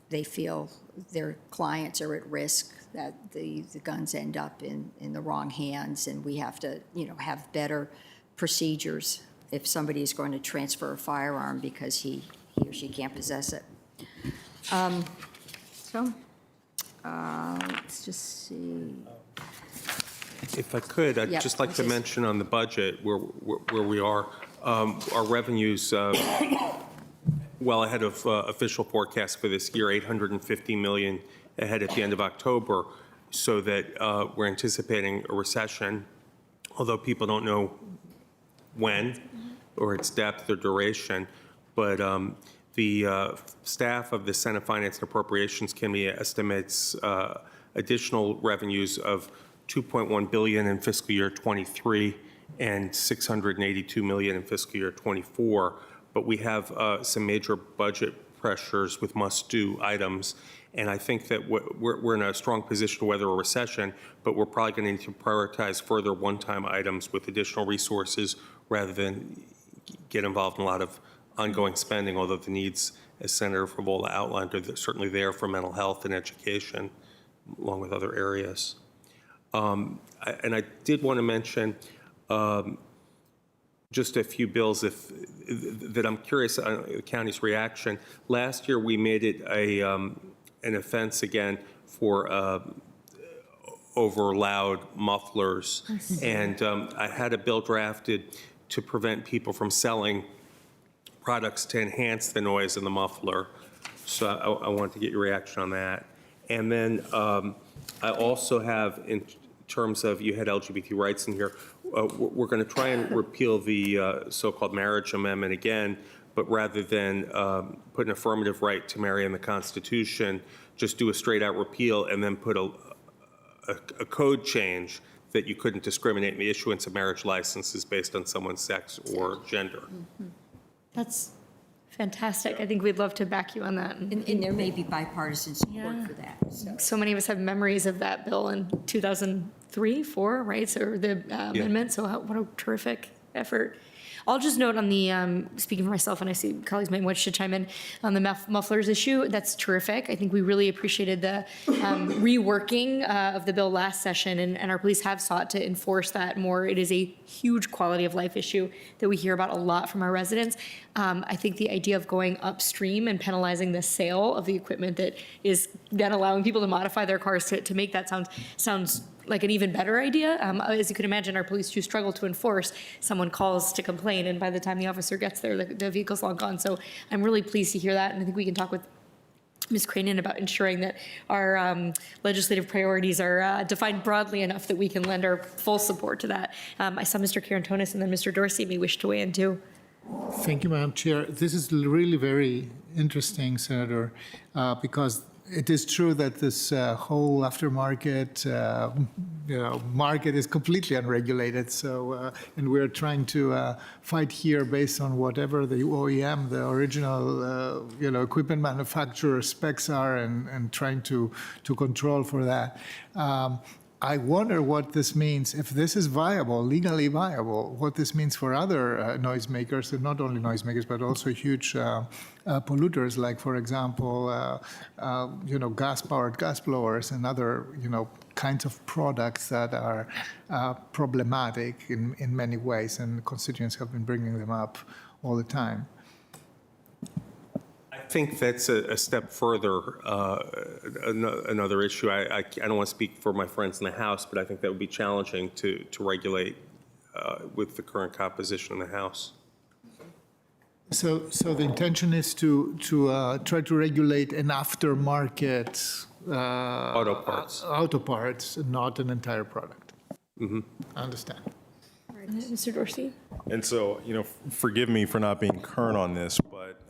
Speaker 5: they feel their clients are at risk, that the guns end up in the wrong hands, and we have to, have better procedures if somebody is going to transfer a firearm because he or she can't possess it. Let's just see.
Speaker 11: If I could, I'd
Speaker 5: Yep,
Speaker 11: just like to
Speaker 5: please.
Speaker 11: mention on the budget where we are, our revenues well ahead of official forecast for this year, $850 million ahead at the end of October, so that we're anticipating a recession, although people don't know when or its depth or duration. But the staff of the Senate Finance and Appropriations Committee estimates additional revenues of $2.1 billion in fiscal year '23 and $682 million in fiscal year '24. But we have some major budget pressures with must-do items, and I think that we're in a strong position to weather a recession, but we're probably going to need to prioritize further one-time items with additional resources rather than get involved in a lot of ongoing spending, although the needs, as Senator Favola outlined, are certainly there for mental health and education, along with other areas. And I did want to mention just a few bills that I'm curious on the county's reaction. Last year, we made it an offense again for over loud mufflers. And I had a bill drafted to prevent people from selling products to enhance the noise in the muffler. So I wanted to get your reaction on that. And then I also have, in terms of, you had LGBT rights in here, we're going to try and repeal the so-called marriage amendment again, but rather than put an affirmative right to marry in the Constitution, just do a straight-out repeal and then put a code change that you couldn't discriminate in the issuance of marriage licenses based on someone's sex or gender.
Speaker 1: That's fantastic. I think we'd love to back you on that.
Speaker 5: And there may be bipartisan support for that.
Speaker 1: So many of us have memories of that bill in 2003, 4, right? So the amendment. So what a terrific effort. I'll just note on the, speaking for myself, and I see colleagues may wish to chime in on the mufflers issue, that's terrific. I think we really appreciated the reworking of the bill last session, and our police have sought to enforce that more. It is a huge quality of life issue that we hear about a lot from our residents. I think the idea of going upstream and penalizing the sale of the equipment that is then allowing people to modify their cars to make that sounds like an even better idea. As you can imagine, our police do struggle to enforce. Someone calls to complain, and by the time the officer gets there, the vehicle's long gone. So I'm really pleased to hear that, and I think we can talk with Ms. Cranen about ensuring that our legislative priorities are defined broadly enough that we can lend our full support to that. I saw Mr. Karantonis and then Mr. Dorsey may wish to weigh in too.
Speaker 4: Thank you, Madam Chair. This is really very interesting, Senator, because it is true that this whole aftermarket, market is completely unregulated. So, and we're trying to fight here based on whatever the OEM, the original, equipment manufacturer specs are, and trying to control for that. I wonder what this means, if this is viable, legally viable, what this means for other noisemakers, and not only noisemakers, but also huge polluters, like, for example, gas-powered gas blowers and other, kinds of products that are problematic in many ways, and constituents have been bringing them up all the time.
Speaker 11: I think that's a step further, another issue. I don't want to speak for my friends in the House, but I think that would be challenging to regulate with the current composition in the House.
Speaker 4: So the intention is to try to regulate an aftermarket auto parts, not an entire product.
Speaker 11: Mm-hmm.
Speaker 4: I understand.
Speaker 1: Mr. Dorsey?
Speaker 2: And so, forgive me for not being current on this, but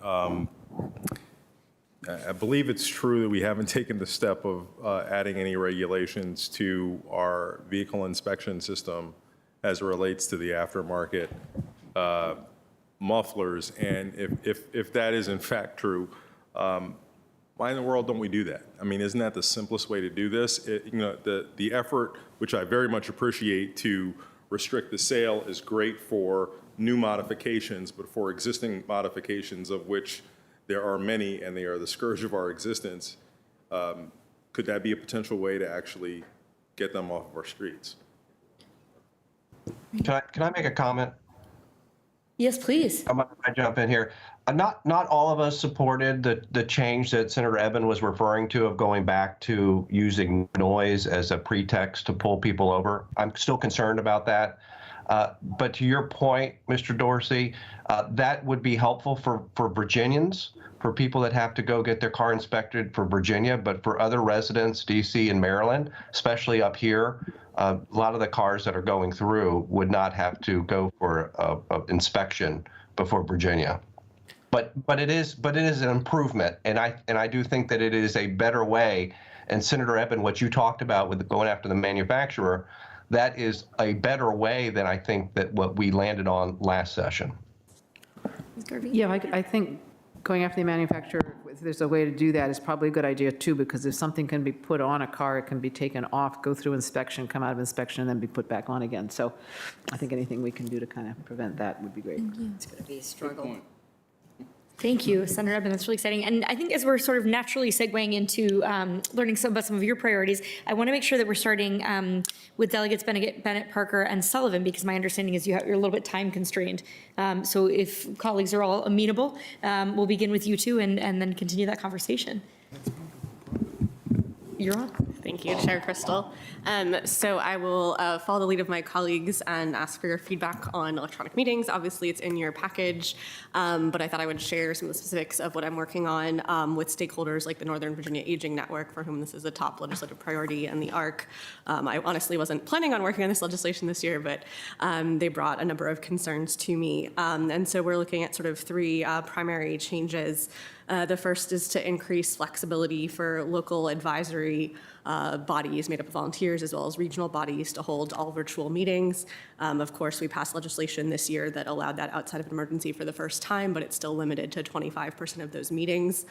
Speaker 2: I believe it's true that we haven't taken the step of adding any regulations to our vehicle inspection system as it relates to the aftermarket mufflers. And if that is in fact true, why in the world don't we do that? I mean, isn't that the simplest way to do this? The effort, which I very much appreciate, to restrict the sale is great for new modifications, but for existing modifications, of which there are many and they are the scourge of our existence, could that be a potential way to actually get them off of our streets?
Speaker 13: Can I make a comment?
Speaker 1: Yes, please.
Speaker 13: I'm going to jump in here. Not all of us supported the change that Senator Eben was referring to of going back to using noise as a pretext to pull people over. I'm still concerned about that. But to your point, Mr. Dorsey, that would be helpful for Virginians, for people that have to go get their car inspected for Virginia, but for other residents, D.C. and Maryland, especially up here, a lot of the cars that are going through would not have to go for an inspection before Virginia. But it is an improvement, and I do think that it is a better way. And Senator Eben, what you talked about with going after the manufacturer, that is a better way than I think that what we landed on last session.
Speaker 10: Yeah, I think going after the manufacturer, if there's a way to do that, is probably a good idea too, because if something can be put on a car, it can be taken off, go through inspection, come out of inspection, and then be put back on again. So I think anything we can do to kind of prevent that would be great.
Speaker 5: It's going to be a struggle.
Speaker 1: Thank you, Senator Eben. That's really exciting. And I think as we're sort of naturally segueing into learning about some of your priorities, I want to make sure that we're starting with Delegates Bennett, Parker, and Sullivan, because my understanding is you're a little bit time constrained. So if colleagues are all amenable, we'll begin with you two and then continue that conversation. You're on.
Speaker 3: Thank you, Chair Crystal. So I will follow the lead of my colleagues and ask for your feedback on electronic meetings. Obviously, it's in your package, but I thought I would share some of the specifics of what I'm working on with stakeholders like the Northern Virginia Aging Network, for whom this is a top legislative priority, and the ARC. I honestly wasn't planning on working on this legislation this year, but they brought a number of concerns to me. And so we're looking at sort of three primary changes. The first is to increase flexibility for local advisory bodies made up of volunteers as well as regional bodies to hold all virtual meetings. Of course, we passed legislation this year that allowed that outside of an emergency for the first time, but it's still limited to 25% of those meetings.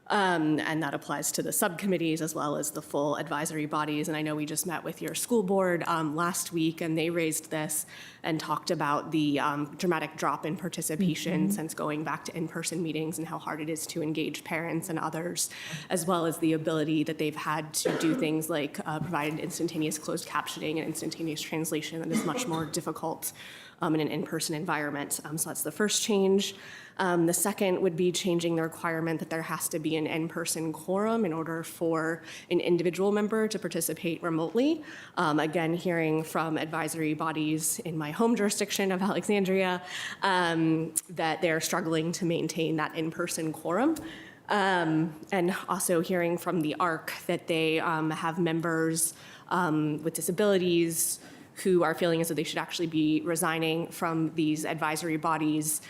Speaker 3: And that applies to the subcommittees as well as the full advisory bodies. And I know we just met with your school board last week, and they raised this and talked about the dramatic drop in participation since going back to in-person meetings and how hard it is to engage parents and others, as well as the ability that they've had to do things like provide instantaneous closed captioning and instantaneous translation that is much more difficult in an in-person environment. So that's the first change. The second would be changing the requirement that there has to be an in-person quorum in order for an individual member to participate remotely. Again, hearing from advisory bodies in my home jurisdiction of Alexandria that they're struggling to maintain that in-person quorum. And also hearing from the ARC that they have members with disabilities who are feeling as though they should actually be resigning from these advisory bodies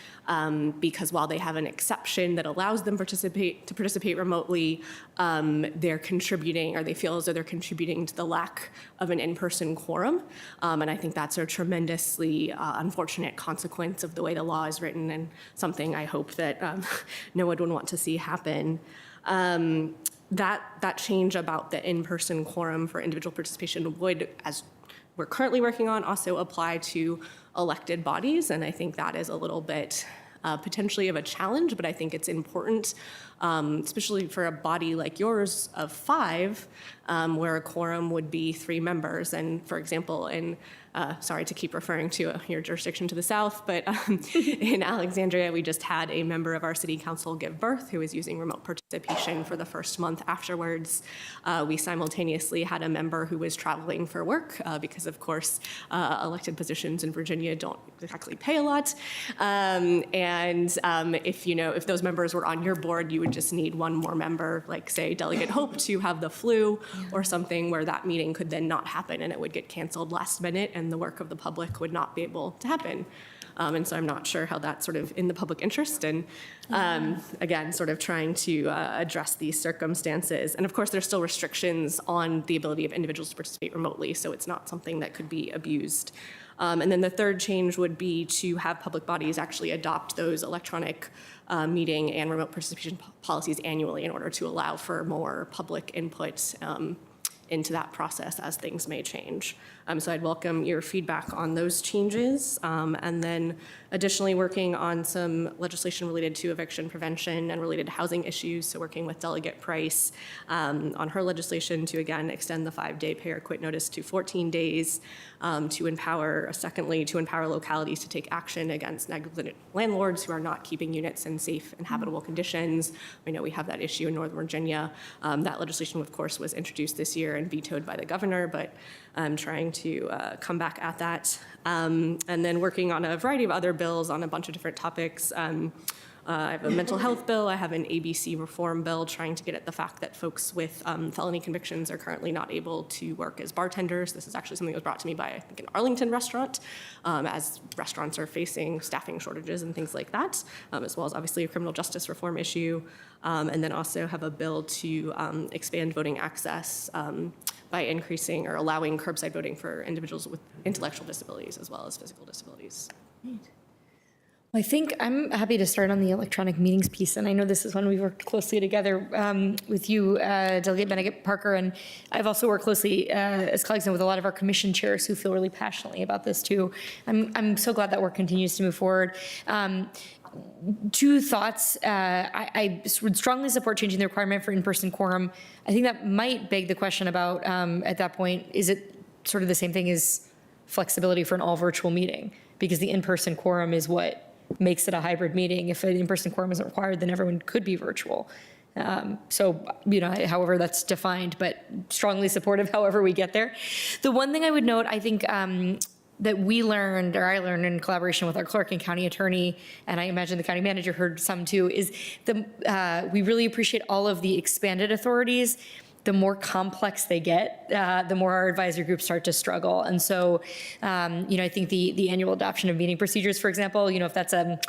Speaker 3: because while they have an exception that allows them to participate remotely, they're contributing, or they feel as though they're contributing to the lack of an in-person quorum. And I think that's a tremendously unfortunate consequence of the way the law is written, and something I hope that no one would want to see happen. That change about the in-person quorum for individual participation would, as we're currently working on, also apply to elected bodies. And I think that is a little bit potentially of a challenge, but I think it's important, especially for a body like yours of 5, where a quorum would be 3 members. And for example, in sorry to keep referring to your jurisdiction to the south, but in Alexandria, we just had a member of our city council give birth who was using remote participation for the first month afterwards. We simultaneously had a member who was traveling for work because, of course, elected positions in Virginia don't exactly pay a lot. And if those members were on your board, you would just need one more member, like say Delegate Hope, to have the flu or something, where that meeting could then not happen and it would get canceled last minute, and the work of the public would not be able to happen. And so I'm not sure how that's sort of in the public interest, and again, sort of trying to address these circumstances. And of course, there's still restrictions on the ability of individuals to participate remotely, so it's not something that could be abused. And then the third change would be to have public bodies actually adopt those electronic meeting and remote participation policies annually in order to allow for more public input into that process as things may change. So I'd welcome your feedback on those changes. And then additionally working on some legislation related to eviction prevention and related housing issues. So working with Delegate Price on her legislation to again extend the 5-day pay or quit notice to 14 days, to empower localities to take action against negligent landlords who are not keeping units in safe and habitable conditions. We know we have that issue in Northern Virginia. That legislation, of course, was introduced this year and vetoed by the governor, but I'm trying to come back at that. And then working on a variety of other bills on a bunch of different topics. I have a mental health bill. I have an ABC reform bill trying to get at the fact that folks with felony convictions are currently not able to work as bartenders. This is actually something that was brought to me by, I think, an Arlington restaurant, as restaurants are facing staffing shortages and things like that, as well as obviously a criminal justice reform issue. And then also have a bill to expand voting access by increasing or allowing curbside voting for individuals with intellectual disabilities as well as physical disabilities.
Speaker 1: I think I'm happy to start on the electronic meetings piece, and I know this is when we worked closely together with you, Delegate Benedict Parker, and I've also worked closely as colleagues with a lot of our commission chairs who feel really passionately about this too. I'm so glad that work continues to move forward. 2 thoughts. I would strongly support changing the requirement for in-person quorum. I think that might beg the question about, at that point, is it sort of the same thing as flexibility for an all-virtual meeting? Because the in-person quorum is what makes it a hybrid meeting. If an in-person quorum isn't required, then everyone could be virtual. So, however that's defined, but strongly supportive however we get there. The one thing I would note, I think, that we learned, or I learned in collaboration with our clerk and county attorney, and I imagine the county manager heard some too, is we really appreciate all of the expanded authorities. The more complex they get, the more our advisory groups start to struggle. And so, I think the annual adoption of meeting procedures, for example, if that's a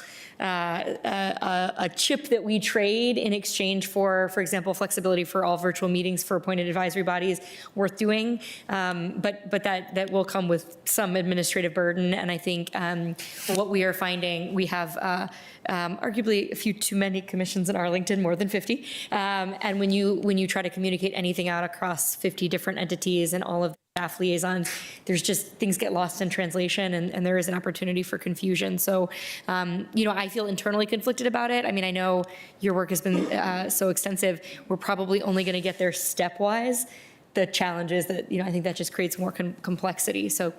Speaker 1: chip that we trade in exchange for example, flexibility for all virtual meetings for appointed advisory bodies, worth doing. But that will come with some administrative burden. And I think what we are finding, we have arguably a few too many commissions in Arlington, more than 50. And when you try to communicate anything out across 50 different entities and all of the staff liaisons, there's just things get lost in translation, and there is an opportunity for confusion. So, I feel internally conflicted about it. I mean, I know your work has been so extensive. We're probably only going to get there stepwise. The challenge is that, I think that just creates more complexity. So,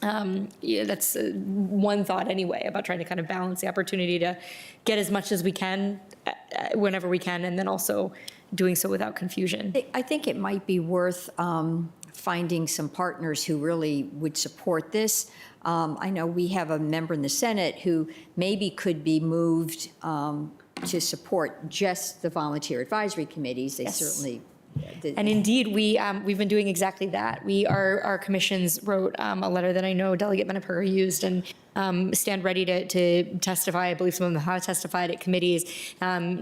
Speaker 1: that's one thought anyway about trying to kind of balance the opportunity to get as much as we can whenever we can, and then also doing so without confusion.
Speaker 5: I think it might be worth finding some partners who really would support this. I know we have a member in the Senate who maybe could be moved to support just the volunteer advisory committees. They certainly.
Speaker 1: And indeed, we've been doing exactly that. Our commissions wrote a letter that I know Delegate Menapur used, and stand ready to testify. I believe some of them have testified at committees,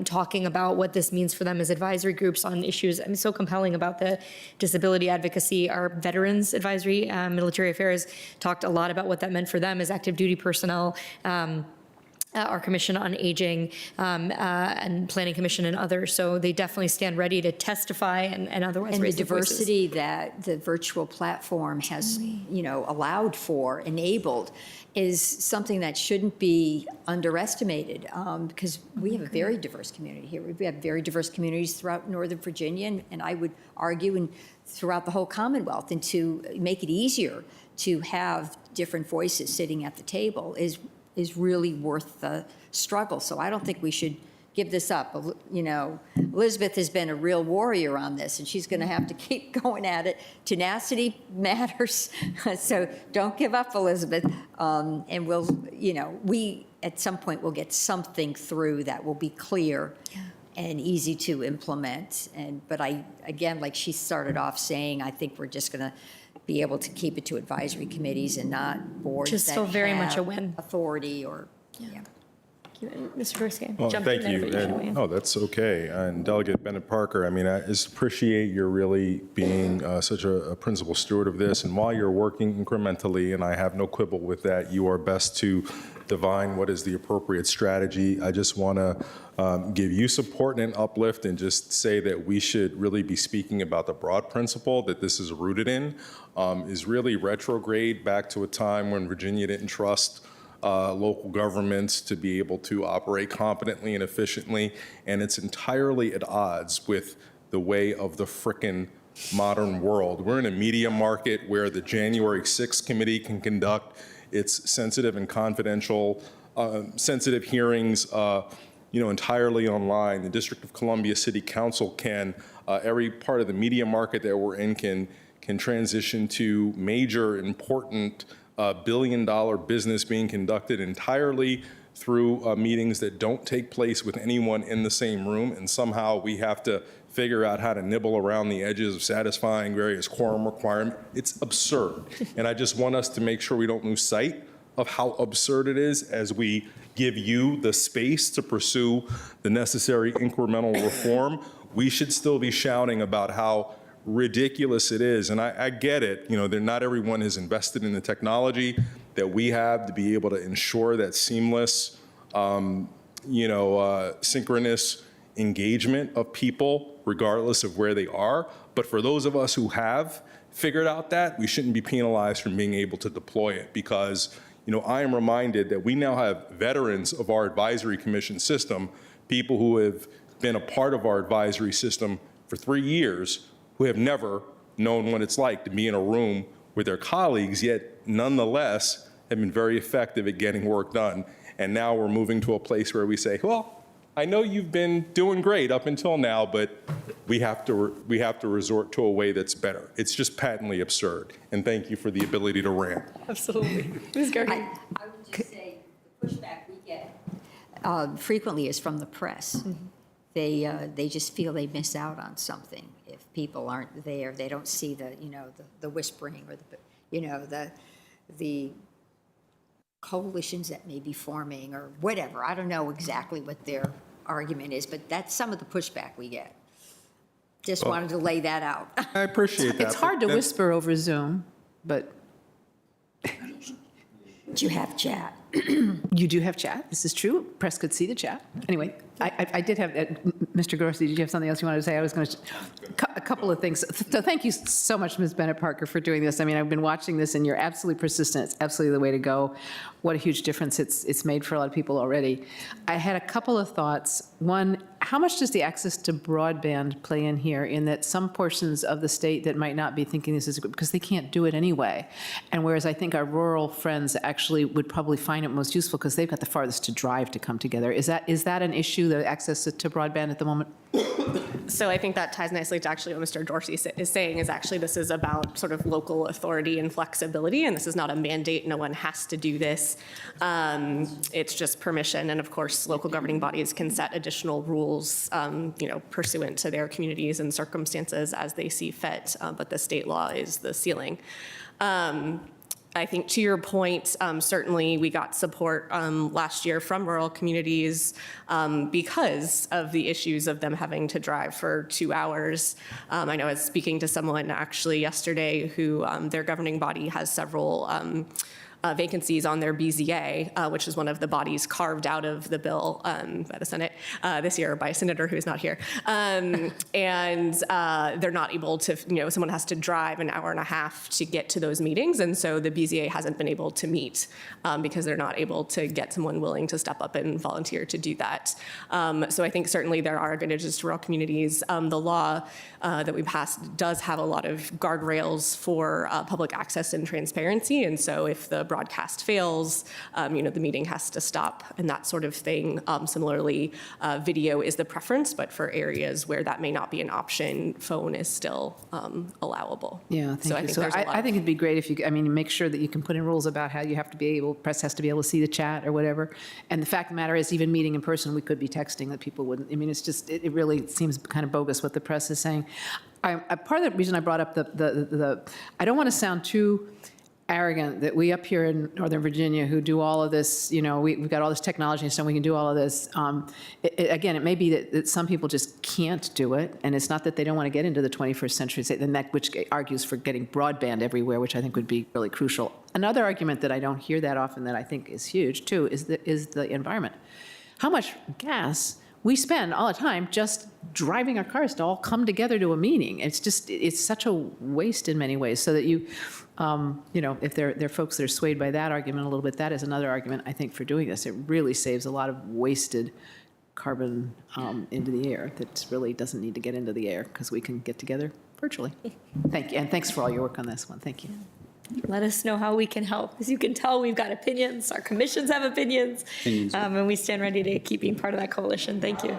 Speaker 1: talking about what this means for them as advisory groups on issues. I mean, so compelling about the disability advocacy. Our Veterans Advisory, Military Affairs, talked a lot about what that meant for them as active duty personnel. Our Commission on Aging and Planning Commission and others. So they definitely stand ready to testify and otherwise
Speaker 5: and
Speaker 1: raise
Speaker 5: the
Speaker 1: their voices.
Speaker 5: diversity that the virtual platform has, allowed for, enabled, is something that shouldn't be underestimated, because we have a very diverse community here. We have very diverse communities throughout Northern Virginia, and I would argue throughout the whole Commonwealth. And to make it easier to have different voices sitting at the table is really worth the struggle. So I don't think we should give this up. Elizabeth has been a real warrior on this, and she's going to have to keep going at it. Tenacity matters, so don't give up, Elizabeth. And we at some point will get something through that will be clear and easy to implement. But again, like she started off saying, I think we're just going to be able to keep it to advisory committees and not boards
Speaker 1: Just
Speaker 5: that
Speaker 1: still very
Speaker 5: have
Speaker 1: much a win.
Speaker 5: authority or.
Speaker 1: Mr. Dorsey,
Speaker 2: Well,
Speaker 1: jump
Speaker 2: thank
Speaker 1: in
Speaker 2: you.
Speaker 1: there, but
Speaker 2: And, no, that's okay. And Delegate Bennett Parker, I mean, I just appreciate your really being such a principal steward of this. And while you're working incrementally, and I have no quibble with that, you are best to divine what is the appropriate strategy. I just want to give you support and uplift and just say that we should really be speaking about the broad principle that this is rooted in, is really retrograde back to a time when Virginia didn't trust local governments to be able to operate competently and efficiently, and it's entirely at odds with the way of the frickin' modern world. We're in a media market where the January 6th committee can conduct its sensitive and confidential, sensitive hearings, entirely online. The District of Columbia City Council can, every part of the media market that we're in can transition to major, important billion-dollar business being conducted entirely through meetings that don't take place with anyone in the same room, and somehow we have to figure out how to nibble around the edges of satisfying various quorum requirements. It's absurd. And I just want us to make sure we don't lose sight of how absurd it is as we give you the space to pursue the necessary incremental reform. We should still be shouting about how ridiculous it is. And I get it, not everyone is invested in the technology that we have to be able to ensure that seamless, synchronous engagement of people, regardless of where they are. But for those of us who have figured out that, we shouldn't be penalized for being able to deploy it, because, I am reminded that we now have veterans of our advisory commission system, people who have been a part of our advisory system for 3 years, who have never known what it's like to be in a room with their colleagues, yet nonetheless have been very effective at getting work done. And now we're moving to a place where we say, well, I know you've been doing great up until now, but we have to resort to a way that's better. It's just patently absurd. And thank you for the ability to rant.
Speaker 1: Absolutely. Ms. Gardner.
Speaker 5: I would just say the pushback we get frequently is from the press. They just feel they miss out on something if people aren't there. They don't see the whispering or the coalitions that may be forming or whatever. I don't know exactly what their argument is, but that's some of the pushback we get. Just wanted to lay that out.
Speaker 2: I appreciate that.
Speaker 10: It's hard to whisper over Zoom, but
Speaker 5: Do you have chat?
Speaker 10: you do have chat. This is true. Press could see the chat. Anyway, I did have, Mr. Dorsey, did you have something else you wanted to say? I was going to, a couple of things. So thank you so much, Ms. Bennett-Parker, for doing this. I mean, I've been watching this, and you're absolutely persistent. It's absolutely the way to go. What a huge difference it's made for a lot of people already. I had a couple of thoughts. One, how much does the access to broadband play in here, in that some portions of the state that might not be thinking this is good because they can't do it anyway, and whereas I think our rural friends actually would probably find it most useful because they've got the farthest to drive to come together. Is that an issue, the access to broadband at the moment?
Speaker 3: So I think that ties nicely to actually what Mr. Dorsey is saying, is actually this is about sort of local authority and flexibility, and this is not a mandate. No one has to do this. It's just permission, and of course, local governing bodies can set additional rules, pursuant to their communities and circumstances as they see fit, but the state law is the ceiling. I think to your point, certainly we got support last year from rural communities because of the issues of them having to drive for 2 hours. I know I was speaking to someone actually yesterday who their governing body has several vacancies on their BZA, which is one of the bodies carved out of the bill by the Senate this year by a senator who is not here. And they're not able to, someone has to drive an hour and a half to get to those meetings. And so the BZA hasn't been able to meet because they're not able to get someone willing to step up and volunteer to do that. So I think certainly there are advantages to rural communities. The law that we passed does have a lot of guardrails for public access and transparency. And so if the broadcast fails, the meeting has to stop and that sort of thing. Similarly, video is the preference, but for areas where that may not be an option, phone is still allowable.
Speaker 10: Yeah, thank you. So I think it'd be great if you, make sure that you can put in rules about how you have to be able, press has to be able to see the chat or whatever. And the fact of the matter is, even meeting in person, we could be texting that people wouldn't. It's just, it really seems kind of bogus what the press is saying. Part of the reason I brought up I don't want to sound too arrogant that we up here in Northern Virginia who do all of this, we've got all this technology and stuff, we can do all of this. Again, it may be that some people just can't do it, and it's not that they don't want to get into the 21st century, which argues for getting broadband everywhere, which I think would be really crucial. Another argument that I don't hear that often that I think is huge, too, is the environment. How much gas we spend all the time just driving our cars to all come together to a meeting. It's such a waste in many ways, so that if there are folks that are swayed by that argument a little bit, that is another argument, I think, for doing this. It really saves a lot of wasted carbon into the air that really doesn't need to get into the air because we can get together virtually. Thank you, and thanks for all your work on this one. Thank you.
Speaker 1: Let us know how we can help. As you can tell, we've got opinions. Our commissions have opinions. And we stand ready to keep being part of that coalition. Thank you.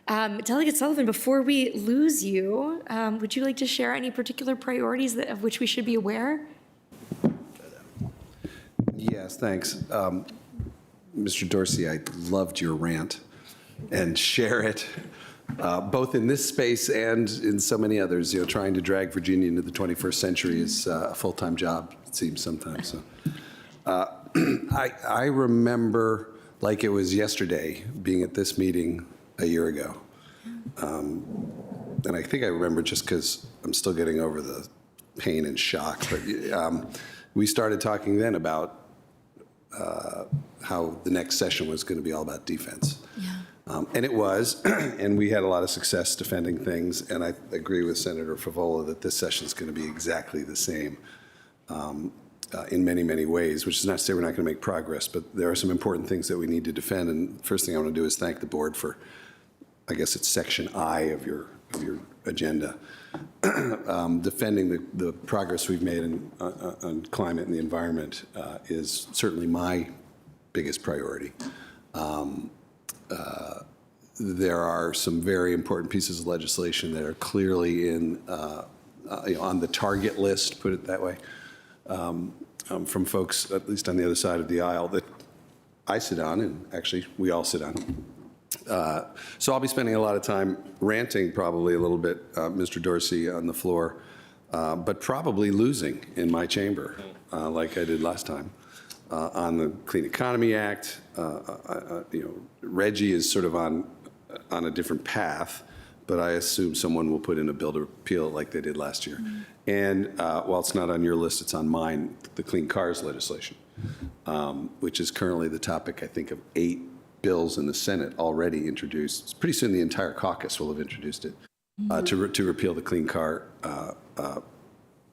Speaker 1: Delegate Sullivan, before we lose you, would you like to share any particular priorities of which we should be aware?
Speaker 8: Yes, thanks. Mr. Dorsey, I loved your rant, and share it. Both in this space and in so many others, trying to drag Virginia into the 21st century is a full-time job, it seems sometimes. So, I remember, like it was yesterday, being at this meeting a year ago. And I think I remember just because I'm still getting over the pain and shock, but we started talking then about how the next session was going to be all about defense.
Speaker 1: Yeah.
Speaker 8: And it was, and we had a lot of success defending things, and I agree with Senator Favola that this session is going to be exactly the same in many, many ways, which is not to say we're not going to make progress, but there are some important things that we need to defend, and the first thing I want to do is thank the board for, I guess it's section I of your agenda, defending the progress we've made on climate and the environment is certainly my biggest priority. there are some very important pieces of legislation that are clearly on the target list, put it that way, from folks, at least on the other side of the aisle, that I sit on, and actually we all sit on. So I'll be spending a lot of time ranting, probably a little bit, Mr. Dorsey, on the floor, but probably losing in my chamber, like I did last time, on the Clean Economy Act. Reggie is sort of on a different path, but I assume someone will put in a bill to repeal it like they did last year. And while it's not on your list, it's on mine, the Clean Cars legislation, which is currently the topic, I think, of 8 bills in the Senate already introduced. Pretty soon the entire caucus will have introduced it to repeal the Clean Car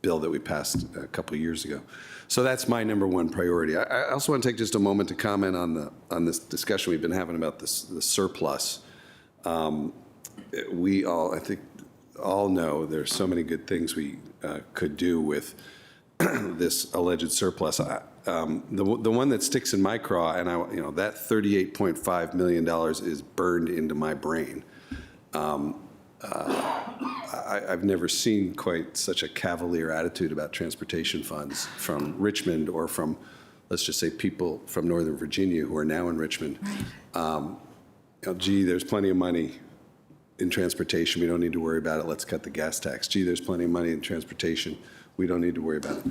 Speaker 8: bill that we passed a couple of years ago. So that's my number one priority. I also want to take just a moment to comment on this discussion we've been having about the surplus. We all, I think, all know there's so many good things we could do with this alleged surplus. The one that sticks in my craw, and that $38.5 million is burned into my brain. I've never seen quite such a cavalier attitude about transportation funds from Richmond, or from, let's just say, people from Northern Virginia who are now in Richmond. Gee, there's plenty of money in transportation. We don't need to worry about it. Let's cut the gas tax. Gee, there's plenty of money in transportation. We don't need to worry about it.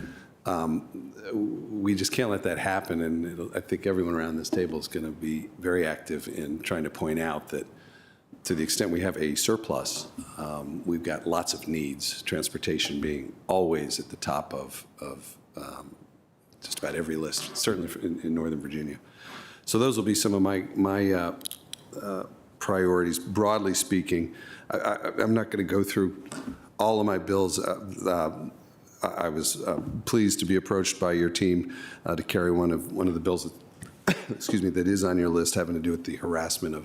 Speaker 8: We just can't let that happen, and I think everyone around this table is going to be very active in trying to point out that to the extent we have a surplus, we've got lots of needs, transportation being always at the top of just about every list, certainly in Northern Virginia. So those will be some of my priorities, broadly speaking. I'm not going to go through all of my bills. I was pleased to be approached by your team to carry one of the bills that, excuse me, that is on your list, having to do with the harassment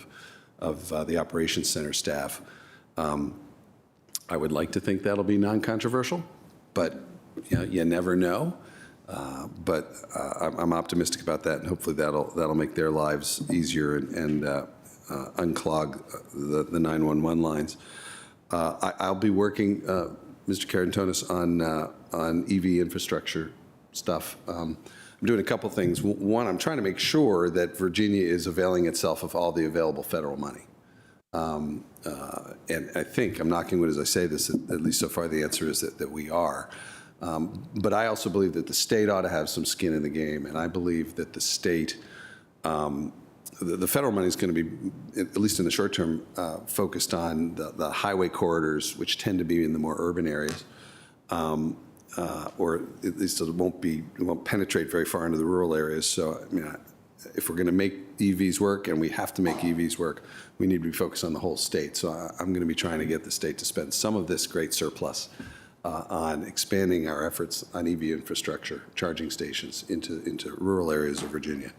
Speaker 8: of the Operations Center staff. I would like to think that'll be non-controversial, but you never know. But I'm optimistic about that, and hopefully that'll make their lives easier and unclog the 911 lines. I'll be working, Mr. Carantonis, on EV infrastructure stuff. I'm doing a couple things. One, I'm trying to make sure that Virginia is availing itself of all the available federal money. And I think, I'm knocking wood as I say this, at least so far the answer is that we are. But I also believe that the state ought to have some skin in the game, and I believe that the state, the federal money is going to be, at least in the short term, focused on the highway corridors, which tend to be in the more urban areas. Or at least it won't penetrate very far into the rural areas. So, I mean, if we're going to make EVs work, and we have to make EVs work, we need to be focused on the whole state. So I'm going to be trying to get the state to spend some of this great surplus on expanding our efforts on EV infrastructure, charging stations into rural areas of Virginia.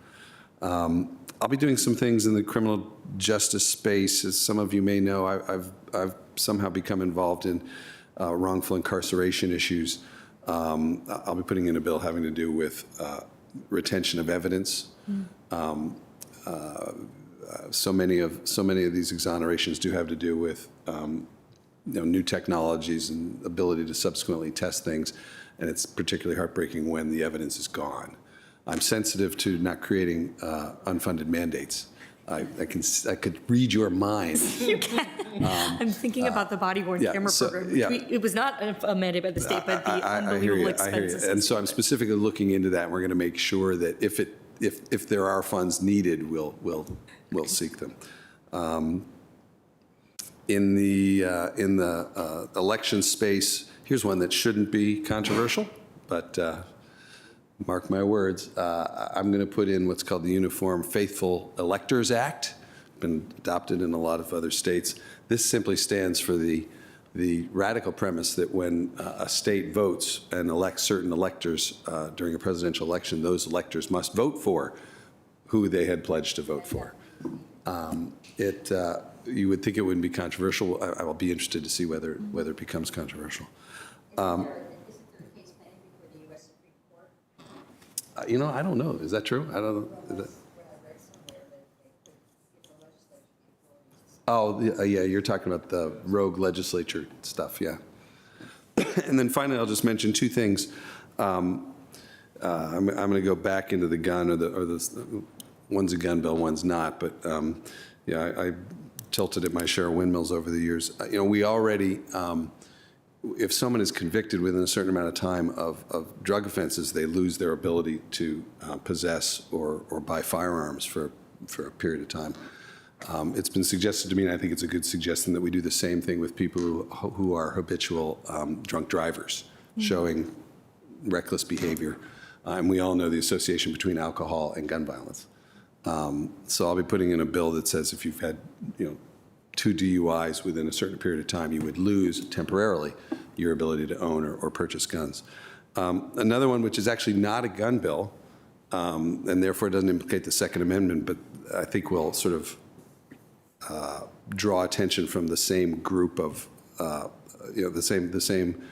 Speaker 8: I'll be doing some things in the criminal justice space. As some of you may know, I've somehow become involved in wrongful incarceration issues. I'll be putting in a bill having to do with retention of evidence. So many of these exonerations do have to do with new technologies and ability to subsequently test things, and it's particularly heartbreaking when the evidence is gone. I'm sensitive to not creating unfunded mandates. I could read your mind.
Speaker 1: You can. I'm thinking about the body-worn camera program. It was not a mandate by the state, but the unbelievable expenses.
Speaker 8: And so I'm specifically looking into that, and we're going to make sure that if there are funds needed, we'll seek them. In the election space, here's one that shouldn't be controversial, but mark my words, I'm going to put in what's called the Uniform Faithful Electors Act, been adopted in a lot of other states. This simply stands for the radical premise that when a state votes and elects certain electors during a presidential election, those electors must vote for who they had pledged to vote for. You would think it wouldn't be controversial. I will be interested to see whether it becomes controversial. I don't know. Is that true? I don't know. Oh, yeah, you're talking about the rogue legislature stuff, yeah. And then finally, I'll just mention two things. I'm going to go back into the gun, or the one's a gun bill, one's not. But yeah, I tilted at my share of windmills over the years. You know, we already, if someone is convicted within a certain amount of time of drug offenses, they lose their ability to possess or buy firearms for a period of time. It's been suggested to me, and I think it's a good suggestion, that we do the same thing with people who are habitual drunk drivers, showing reckless behavior. And we all know the association between alcohol and gun violence. So I'll be putting in a bill that says if you've had, 2 DUIs within a certain period of time, you would lose temporarily your ability to own or purchase guns. Another one, which is actually not a gun bill, and therefore doesn't implicate the Second Amendment, but I think will sort of draw attention from the same group of, the same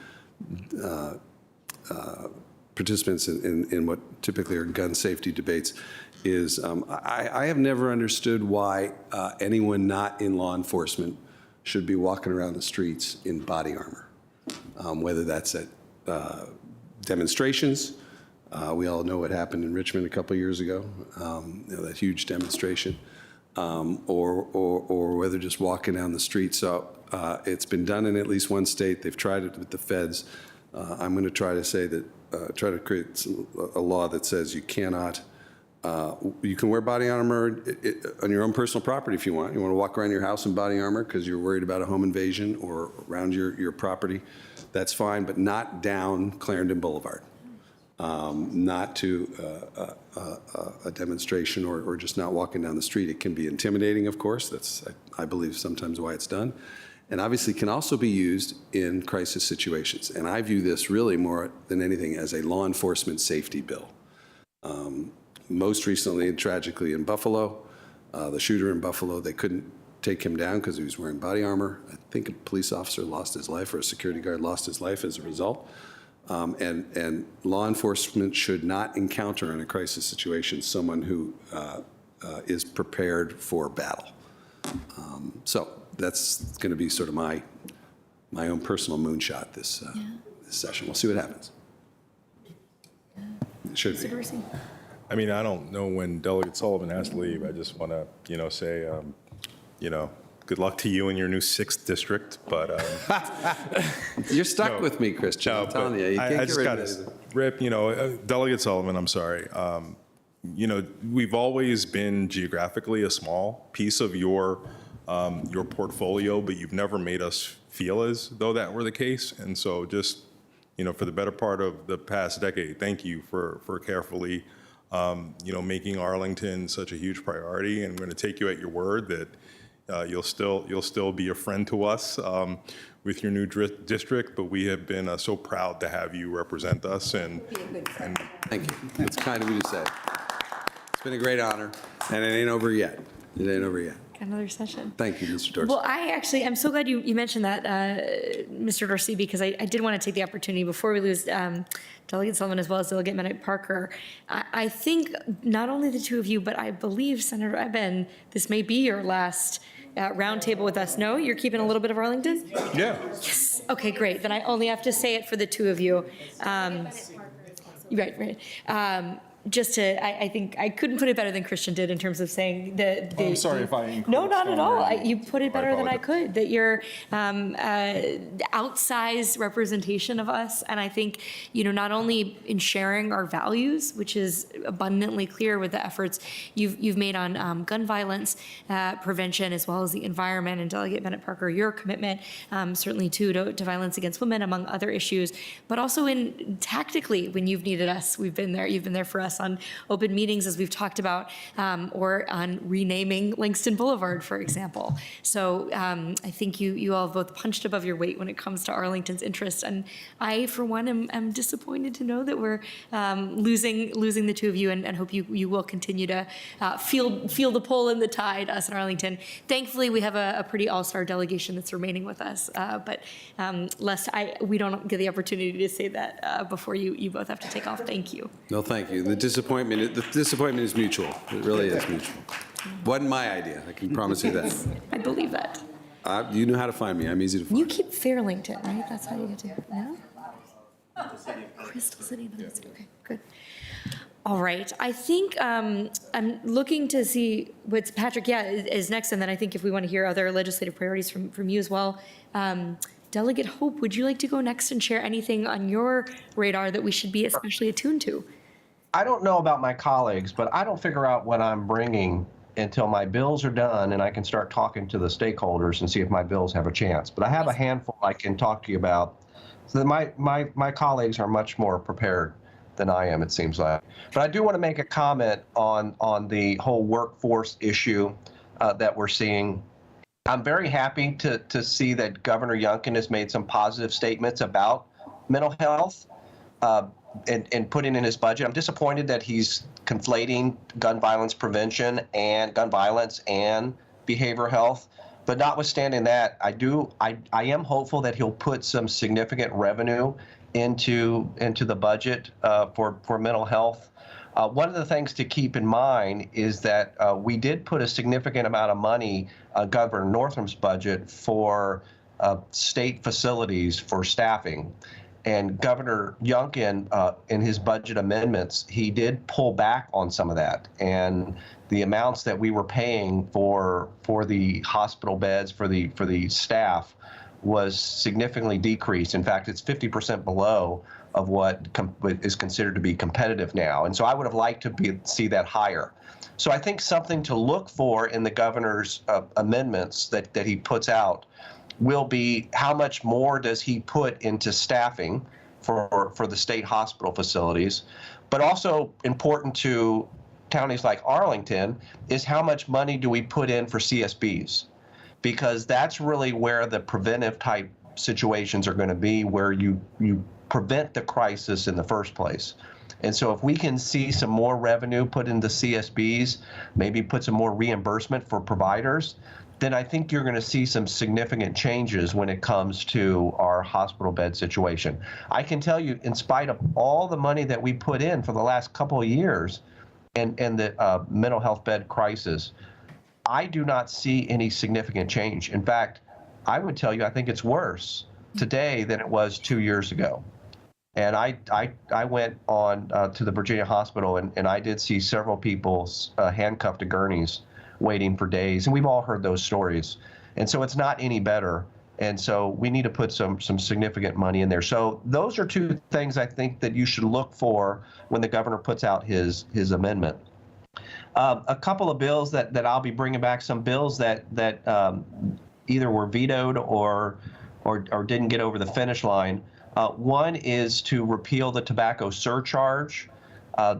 Speaker 8: participants in what typically are gun safety debates, is I have never understood why anyone not in law enforcement should be walking around the streets in body armor, whether that's at demonstrations. We all know what happened in Richmond a couple years ago, that huge demonstration. Or whether just walking down the street. So it's been done in at least one state. They've tried it with the feds. I'm going to try to say that, try to create a law that says you cannot, you can wear body armor on your own personal property if you want. You want to walk around your house in body armor because you're worried about a home invasion or around your property, that's fine, but not down Clarendon Boulevard. Not to a demonstration or just not walking down the street. It can be intimidating, of course. That's, I believe, sometimes why it's done. And obviously can also be used in crisis situations. And I view this really more than anything as a law enforcement safety bill. Most recently, and tragically, in Buffalo, the shooter in Buffalo, they couldn't take him down because he was wearing body armor. I think a police officer lost his life, or a security guard lost his life as a result. And law enforcement should not encounter in a crisis situation someone who is prepared for battle. So that's going to be sort of my own personal moonshot this session. We'll see what happens. It should be.
Speaker 2: I mean, I don't know when Delegate Sullivan has to leave. I just want to, say, good luck to you in your new 6th district, but...
Speaker 8: You're stuck with me, Christian. I'm telling you. You can't get rid of it.
Speaker 2: Rip, Delegate Sullivan, I'm sorry. We've always been geographically a small piece of your portfolio, but you've never made us feel as though that were the case. And so just, for the better part of the past decade, thank you for carefully, making Arlington such a huge priority. And I'm going to take you at your word that you'll still be a friend to us with your new district, but we have been so proud to have you represent us. And
Speaker 8: thank you. It's kind of you to say. It's been a great honor, and it ain't over yet. It ain't over yet.
Speaker 1: Another session.
Speaker 8: Thank you, Mr. Dorsey.
Speaker 1: Well, I'm so glad you mentioned that, Mr. Dorsey, because I did want to take the opportunity before we lose Delegate Sullivan as well as Delegate Bennett Parker. I think not only the two of you, but I believe Senator Eben, this may be your last roundtable with us. No, you're keeping a little bit of Arlington?
Speaker 2: Yeah.
Speaker 1: Yes. Okay, great. Then I only have to say it for the two of you. Right. Just to, I think I couldn't put it better than Christian did in terms of saying the
Speaker 2: I'm sorry if I...
Speaker 1: No, not at all. You put it better than I could, that you're outsized representation of us. And I think, not only in sharing our values, which is abundantly clear with the efforts you've made on gun violence prevention, as well as the environment, and Delegate Bennett Parker, your commitment certainly to violence against women, among other issues, but also in tactically when you've needed us, we've been there. You've been there for us on open meetings, as we've talked about, or on renaming Langston Boulevard, for example. So I think you all have both punched above your weight when it comes to Arlington's interest. And I, for one, am disappointed to know that we're losing the two of you, and hope you will continue to feel the pull and the tide, us in Arlington. Thankfully, we have a pretty all-star delegation that's remaining with us. But lest we don't get the opportunity to say that before you both have to take off. Thank you.
Speaker 8: No, thank you. The disappointment is mutual. It really is mutual. Wasn't my idea, I can promise you that.
Speaker 1: I believe that.
Speaker 8: You know how to find me, I'm easy to find.
Speaker 1: You keep Fairlington, right? That's how you get to, no? Crystal City, no, okay, good. All right, I think I'm looking to see what's, Patrick, is next, and then I think if we want to hear other legislative priorities from you as well. Delegate Hope, would you like to go next and share anything on your radar that we should be especially attuned to?
Speaker 13: I don't know about my colleagues, but I don't figure out what I'm bringing until my bills are done and I can start talking to the stakeholders and see if my bills have a chance. But I have a handful I can talk to you about. So that my colleagues are much more prepared than I am, it seems like. But I do want to make a comment on the whole workforce issue that we're seeing. I'm very happy to see that Governor Youngkin has made some positive statements about mental health and putting in his budget. I'm disappointed that he's conflating gun violence prevention and gun violence and behavioral health. But notwithstanding that, I am hopeful that he'll put some significant revenue into the budget for mental health. One of the things to keep in mind is that we did put a significant amount of money, Governor Northam's budget, for state facilities for staffing. And Governor Youngkin, in his budget amendments, he did pull back on some of that. And the amounts that we were paying for the hospital beds, for the staff, was significantly decreased. In fact, it's 50% below of what is considered to be competitive now. And so I would have liked to see that higher. So I think something to look for in the governor's amendments that he puts out will be how much more does he put into staffing for the state hospital facilities. But also important to counties like Arlington is how much money do we put in for CSBs? Because that's really where the preventive type situations are going to be, where you prevent the crisis in the first place. And so if we can see some more revenue put into CSBs, maybe put some more reimbursement for providers, then I think you're going to see some significant changes when it comes to our hospital bed situation. I can tell you, in spite of all the money that we put in for the last couple of years and the mental health bed crisis, I do not see any significant change. In fact, I would tell you I think it's worse today than it was 2 years ago. And I went on to the Virginia hospital, and I did see several people handcuffed to gurneys waiting for days. And we've all heard those stories. And so it's not any better. And so we need to put some significant money in there. So those are two things I think that you should look for when the governor puts out his amendment. A couple of bills that I'll be bringing back, some bills that either were vetoed or didn't get over the finish line. One is to repeal the tobacco surcharge.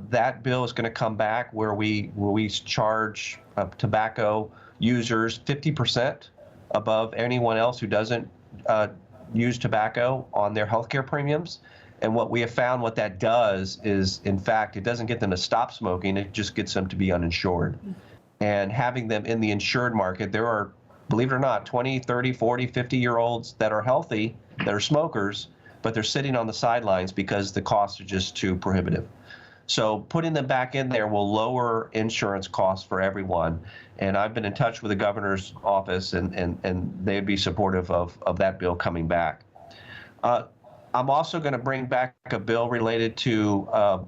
Speaker 13: That bill is going to come back where we charge tobacco users 50% above anyone else who doesn't use tobacco on their healthcare premiums. And what we have found, what that does is, in fact, it doesn't get them to stop smoking, it just gets them to be uninsured. And having them in the insured market, there are, believe it or not, 20, 30, 40, 50-year-olds that are healthy, that are smokers, but they're sitting on the sidelines because the costs are just too prohibitive. So putting them back in there will lower insurance costs for everyone. And I've been in touch with the governor's office, and they'd be supportive of that bill coming back. I'm also going to bring back a bill related to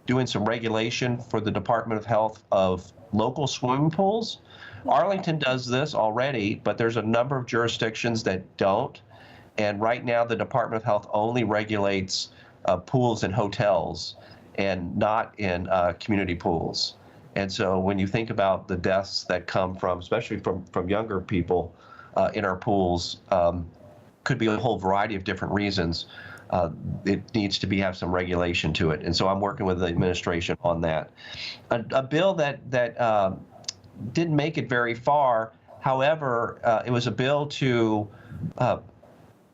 Speaker 13: doing some regulation for the Department of Health of local swimming pools. Arlington does this already, but there's a number of jurisdictions that don't. And right now, the Department of Health only regulates pools in hotels and not in community pools. And so when you think about the deaths that come from, especially from younger people in our pools, could be a whole variety of different reasons. It needs to have some regulation to it. And so I'm working with the administration on that. A bill that didn't make it very far, however, it was a bill to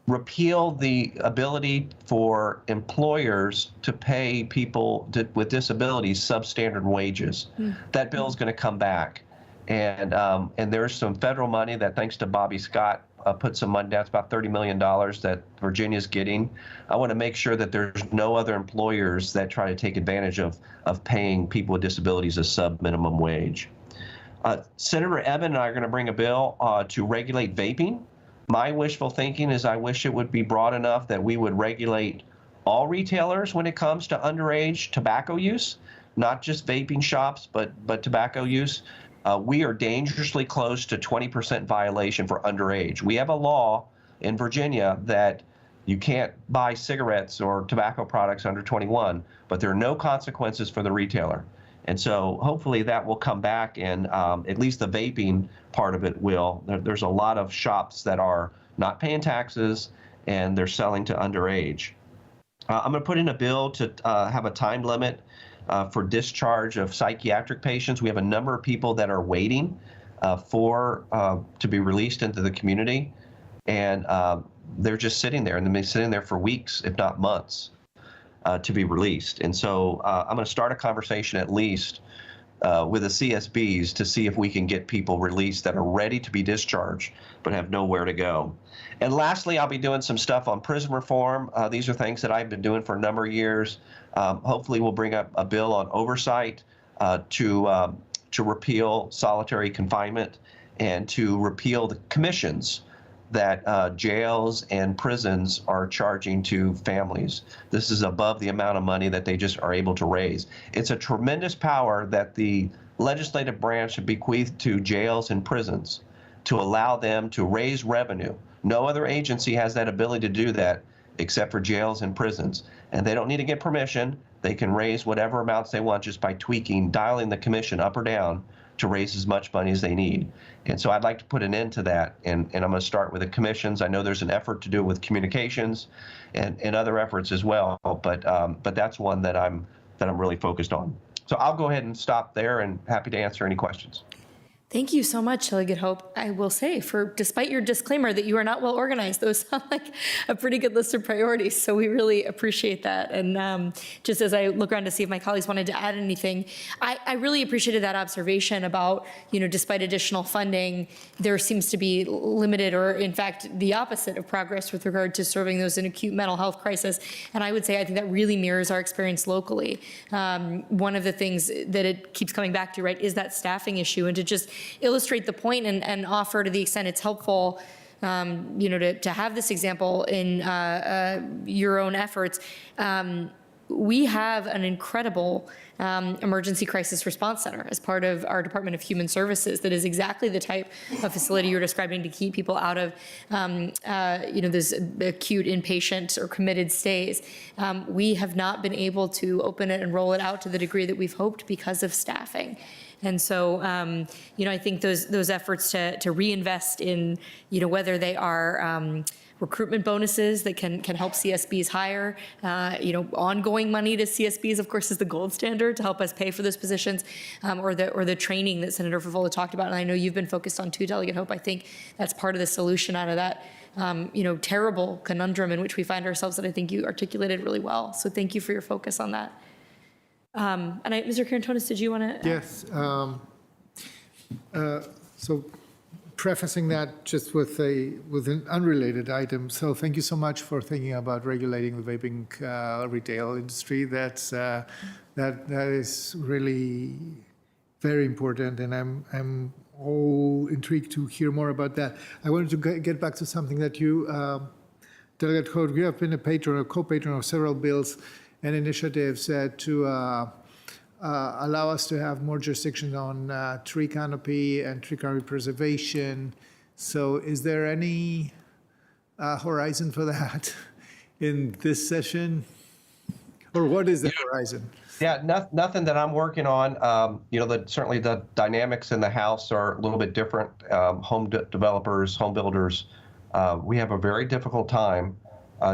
Speaker 13: repeal the ability for employers to pay people with disabilities substandard wages. That bill is going to come back. And there's some federal money that, thanks to Bobby Scott, put some money down. It's about $30 million that Virginia's getting. I want to make sure that there's no other employers that try to take advantage of paying people with disabilities a sub-minimum wage. Senator Eben and I are going to bring a bill to regulate vaping. My wishful thinking is I wish it would be broad enough that we would regulate all retailers when it comes to underage tobacco use, not just vaping shops, but tobacco use. We are dangerously close to 20% violation for underage. We have a law in Virginia that you can't buy cigarettes or tobacco products under 21, but there are no consequences for the retailer. And so hopefully that will come back, and at least the vaping part of it will. There's a lot of shops that are not paying taxes and they're selling to underage. I'm going to put in a bill to have a time limit for discharge of psychiatric patients. We have a number of people that are waiting to be released into the community, and they're just sitting there, and they've been sitting there for weeks, if not months, to be released. And so I'm going to start a conversation at least with the CSBs to see if we can get people released that are ready to be discharged but have nowhere to go. And lastly, I'll be doing some stuff on prison reform. These are things that I've been doing for a number of years. Hopefully we'll bring up a bill on oversight to repeal solitary confinement and to repeal the commissions that jails and prisons are charging to families. This is above the amount of money that they just are able to raise. It's a tremendous power that the legislative branch should bequeath to jails and prisons to allow them to raise revenue. No other agency has that ability to do that except for jails and prisons. And they don't need to get permission. They can raise whatever amounts they want just by tweaking, dialing the commission up or down to raise as much money as they need. And so I'd like to put an end to that. And I'm going to start with the commissions. I know there's an effort to do it with communications and other efforts as well. But that's one that I'm really focused on. So I'll go ahead and stop there, and happy to answer any questions.
Speaker 1: Thank you so much, Delegate Hope. I will say, despite your disclaimer that you are not well organized, those sound like a pretty good list of priorities. So we really appreciate that. And just as I look around to see if my colleagues wanted to add anything, I really appreciated that observation about, despite additional funding, there seems to be limited, or in fact, the opposite of progress with regard to serving those in acute mental health crisis. And I would say I think that really mirrors our experience locally. One of the things that it keeps coming back to, right, is that staffing issue, and to just illustrate the point and offer, to the extent it's helpful, to have this example in your own efforts. We have an incredible emergency crisis response center as part of our Department of Human Services that is exactly the type of facility you're describing to keep people out of, those acute inpatient or committed stays. We have not been able to open it and roll it out to the degree that we've hoped because of staffing. And so, I think those efforts to reinvest in, whether they are recruitment bonuses that can help CSBs hire, ongoing money to CSBs, of course, is the gold standard to help us pay for those positions, or the training that Senator Favola talked about, and I know you've been focused on too, Delegate Hope. I think that's part of the solution out of that, terrible conundrum in which we find ourselves that I think you articulated really well. So thank you for your focus on that. Mr. Karantonis, did you want to?
Speaker 4: Yes. So prefacing that just with an unrelated item. So thank you so much for thinking about regulating the vaping retail industry. That is really very important, and I'm all intrigued to hear more about that. I wanted to get back to something that you, Delegate Hope, you have been a patron or co-patron of several bills and initiatives to allow us to have more jurisdiction on tree canopy and tree canopy preservation. So is there any horizon for that in this session? Or what is the horizon?
Speaker 13: Yeah, nothing that I'm working on. Certainly the dynamics in the House are a little bit different. Home developers, home builders, we have a very difficult time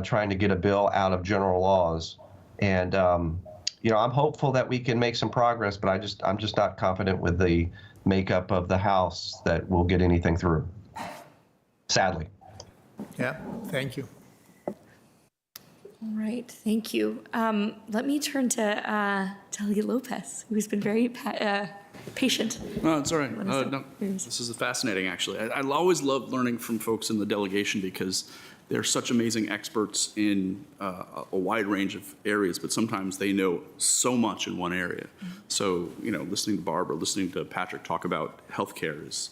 Speaker 13: trying to get a bill out of general laws. And, I'm hopeful that we can make some progress, but I'm just not confident with the makeup of the House that we'll get anything through, sadly.
Speaker 4: Yeah, thank you.
Speaker 1: All right, thank you. Let me turn to Delegate Lopez, who's been very patient.
Speaker 6: No, it's all right. No, this is fascinating, actually. I always love learning from folks in the delegation because they're such amazing experts in a wide range of areas, but sometimes they know so much in one area. So, listening to Barbara, listening to Patrick talk about healthcare is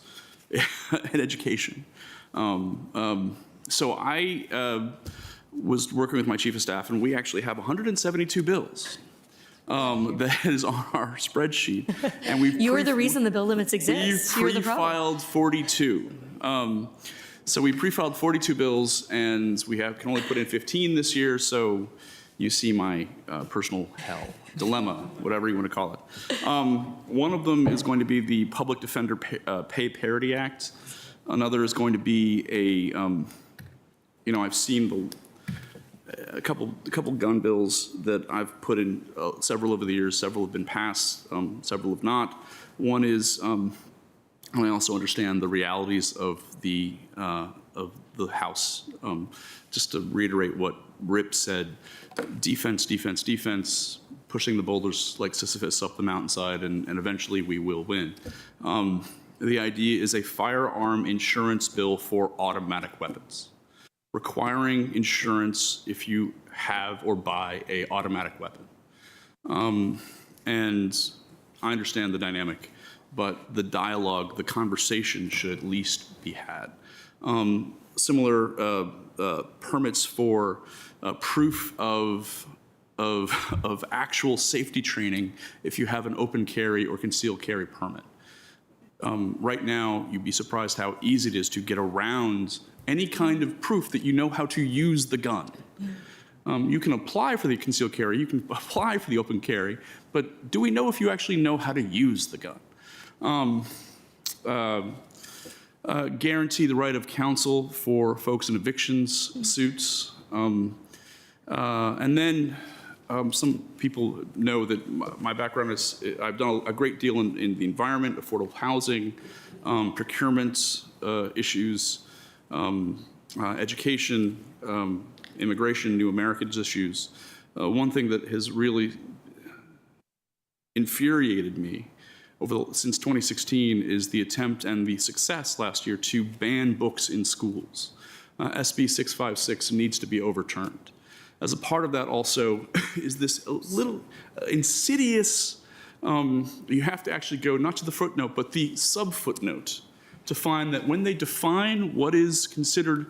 Speaker 6: and education. So I was working with my chief of staff, and we actually have 172 bills. That is on our spreadsheet, and
Speaker 1: You're the reason the bill limits exist.
Speaker 6: We
Speaker 1: You're the problem.
Speaker 6: pre-filed 42. So we pre-filed 42 bills, and we can only put in 15 this year. So you see my personal hell, dilemma, whatever you want to call it. One of them is going to be the Public Defender Pay Parity Act. Another is going to be I've seen a couple gun bills that I've put in, several over the years. Several have been passed, several have not. One is, and I also understand the realities of the House. Just to reiterate what Rip said, defense, defense, defense, pushing the boulders like Sisyphus up the mountainside, and eventually we will win. The idea is a firearm insurance bill for automatic weapons, requiring insurance if you have or buy a automatic weapon. And I understand the dynamic, but the dialogue, the conversation should at least be had. Similar permits for proof of actual safety training if you have an open carry or concealed carry permit. Right now, you'd be surprised how easy it is to get around any kind of proof that you know how to use the gun. You can apply for the concealed carry, you can apply for the open carry, but do we know if you actually know how to use the gun? Guarantee the right of counsel for folks in evictions suits. And then some people know that my background is, I've done a great deal in the environment, affordable housing, procurement issues, education, immigration, new Americans issues. One thing that has really infuriated me since 2016 is the attempt and the success last year to ban books in schools. SB 656 needs to be overturned. As a part of that also is this little insidious, you have to actually go not to the footnote, but the sub-footnote to find that when they define what is considered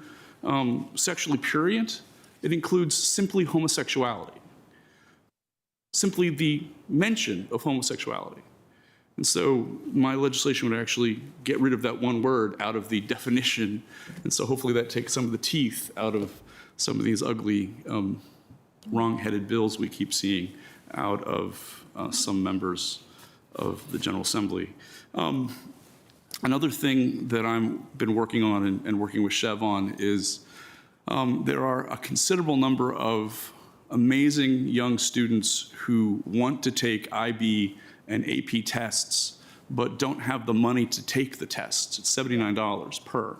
Speaker 6: sexually prurient, it includes simply homosexuality, simply the mention of homosexuality. And so my legislation would actually get rid of that one word out of the definition. And so hopefully that takes some of the teeth out of some of these ugly, wrong-headed bills we keep seeing out of some members of the General Assembly. Another thing that I've been working on and working with Chev on is there are a considerable number of amazing young students who want to take IB and AP tests, but don't have the money to take the tests. It's $79 per.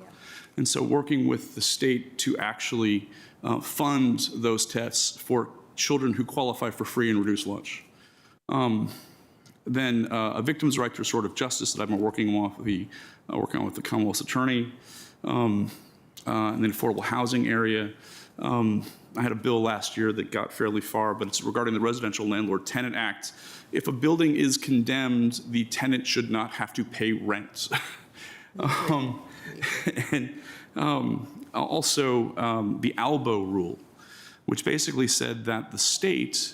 Speaker 6: And so working with the state to actually fund those tests for children who qualify for free and reduced lunch. Then a victim's right to restorative justice that I've been working on with the Commonwealth's attorney, and then affordable housing area. I had a bill last year that got fairly far, but it's regarding the Residential Landlord Tenant Act. If a building is condemned, the tenant should not have to pay rent. Also, the ALBO rule, which basically said that the state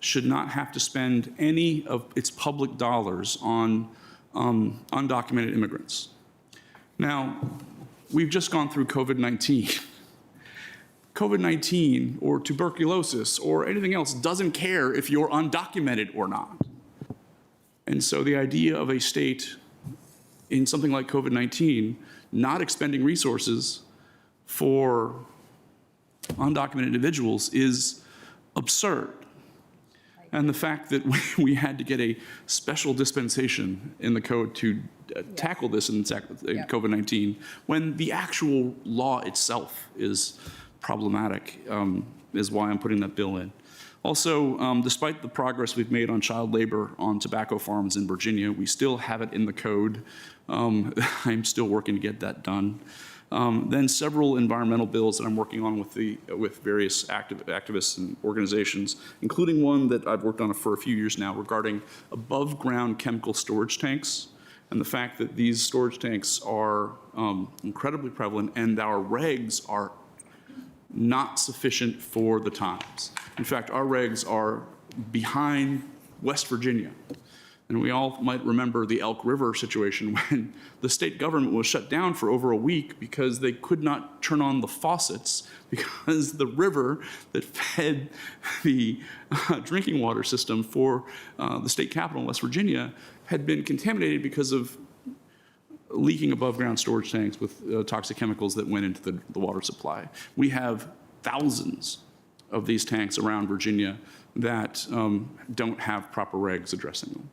Speaker 6: should not have to spend any of its public dollars on undocumented immigrants. Now, we've just gone through COVID-19. COVID-19 or tuberculosis or anything else doesn't care if you're undocumented or not. And so the idea of a state in something like COVID-19 not expending resources for undocumented individuals is absurd. And the fact that we had to get a special dispensation in the code to tackle this in COVID-19, when the actual law itself is problematic, is why I'm putting that bill in. Also, despite the progress we've made on child labor on tobacco farms in Virginia, we still have it in the code. I'm still working to get that done. Then several environmental bills that I'm working on with various activists and organizations, including one that I've worked on for a few years now regarding above ground chemical storage tanks, and the fact that these storage tanks are incredibly prevalent and our regs are not sufficient for the times. In fact, our regs are behind West Virginia. And we all might remember the Elk River situation when the state government was shut down for over a week because they could not turn on the faucets because the river that fed the drinking water system for the state capital in West Virginia had been contaminated because of leaking above ground storage tanks with toxic chemicals that went into the water supply. We have thousands of these tanks around Virginia that don't have proper regs addressing them.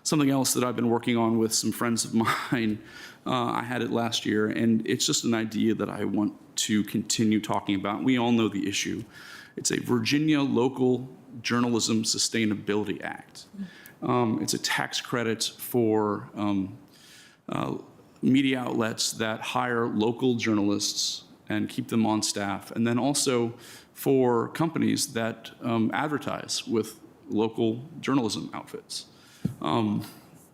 Speaker 6: Something else that I've been working on with some friends of mine, I had it last year, and it's just an idea that I want to continue talking about. We all know the issue. It's a Virginia Local Journalism Sustainability Act. It's a tax credit for media outlets that hire local journalists and keep them on staff, and then also for companies that advertise with local journalism outfits.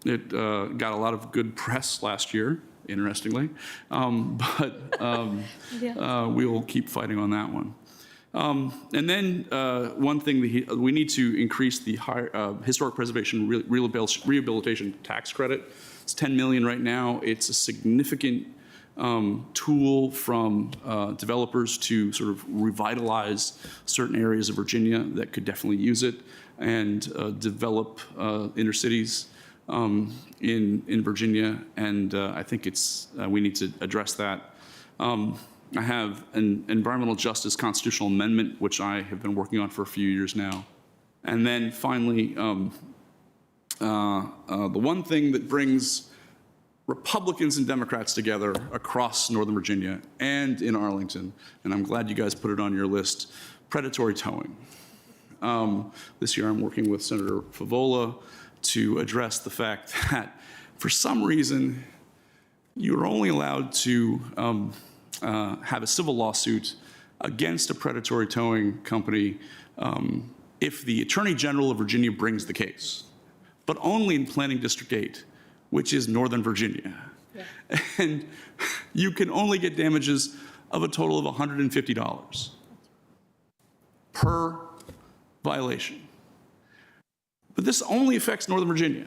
Speaker 6: It got a lot of good press last year, interestingly, but we will keep fighting on that one. And then one thing, we need to increase the historic preservation rehabilitation tax credit. It's $10 million right now. It's a significant tool from developers to sort of revitalize certain areas of Virginia that could definitely use it and develop inner cities in Virginia. And I think we need to address that. I have an environmental justice constitutional amendment, which I have been working on for a few years now. And then finally, the one thing that brings Republicans and Democrats together across Northern Virginia and in Arlington, and I'm glad you guys put it on your list, predatory towing. This year I'm working with Senator Favola to address the fact that for some reason you're only allowed to have a civil lawsuit against a predatory towing company if the Attorney General of Virginia brings the case, but only in Planning District 8, which is Northern Virginia. Yeah. And you can only get damages of a total of $150 per violation. But this only affects Northern Virginia.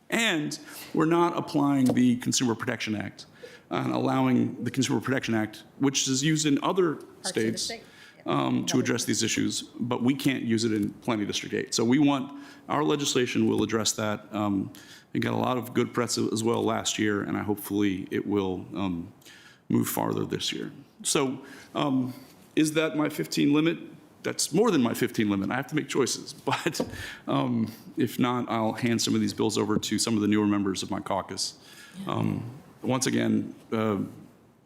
Speaker 6: And we're not applying the Consumer Protection Act and allowing the Consumer Protection Act, which is used in other states, to address these issues, but we can't use it in Planning District 8. So our legislation will address that. It got a lot of good press as well last year, and hopefully it will move farther this year. So is that my 15 limit? That's more than my 15 limit. I have to make choices. But if not, I'll hand some of these bills over to some of the newer members of my caucus. Once again,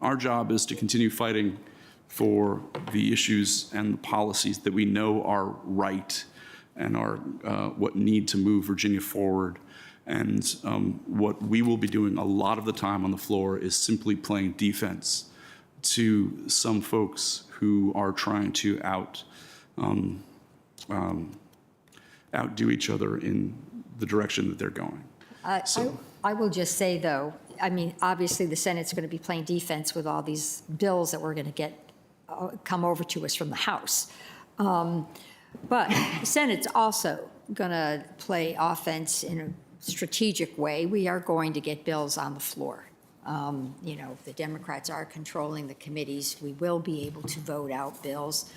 Speaker 6: our job is to continue fighting for the issues and the policies that we know are right and are what need to move Virginia forward. And what we will be doing a lot of the time on the floor is simply playing defense to some folks who are trying to outdo each other in the direction that they're going.
Speaker 5: I will just say, though, I mean, obviously the Senate's going to be playing defense with all these bills that we're going to get come over to us from the House. But the Senate's also going to play offense in a strategic way. We are going to get bills on the floor. The Democrats are controlling the committees. We will be able to vote out bills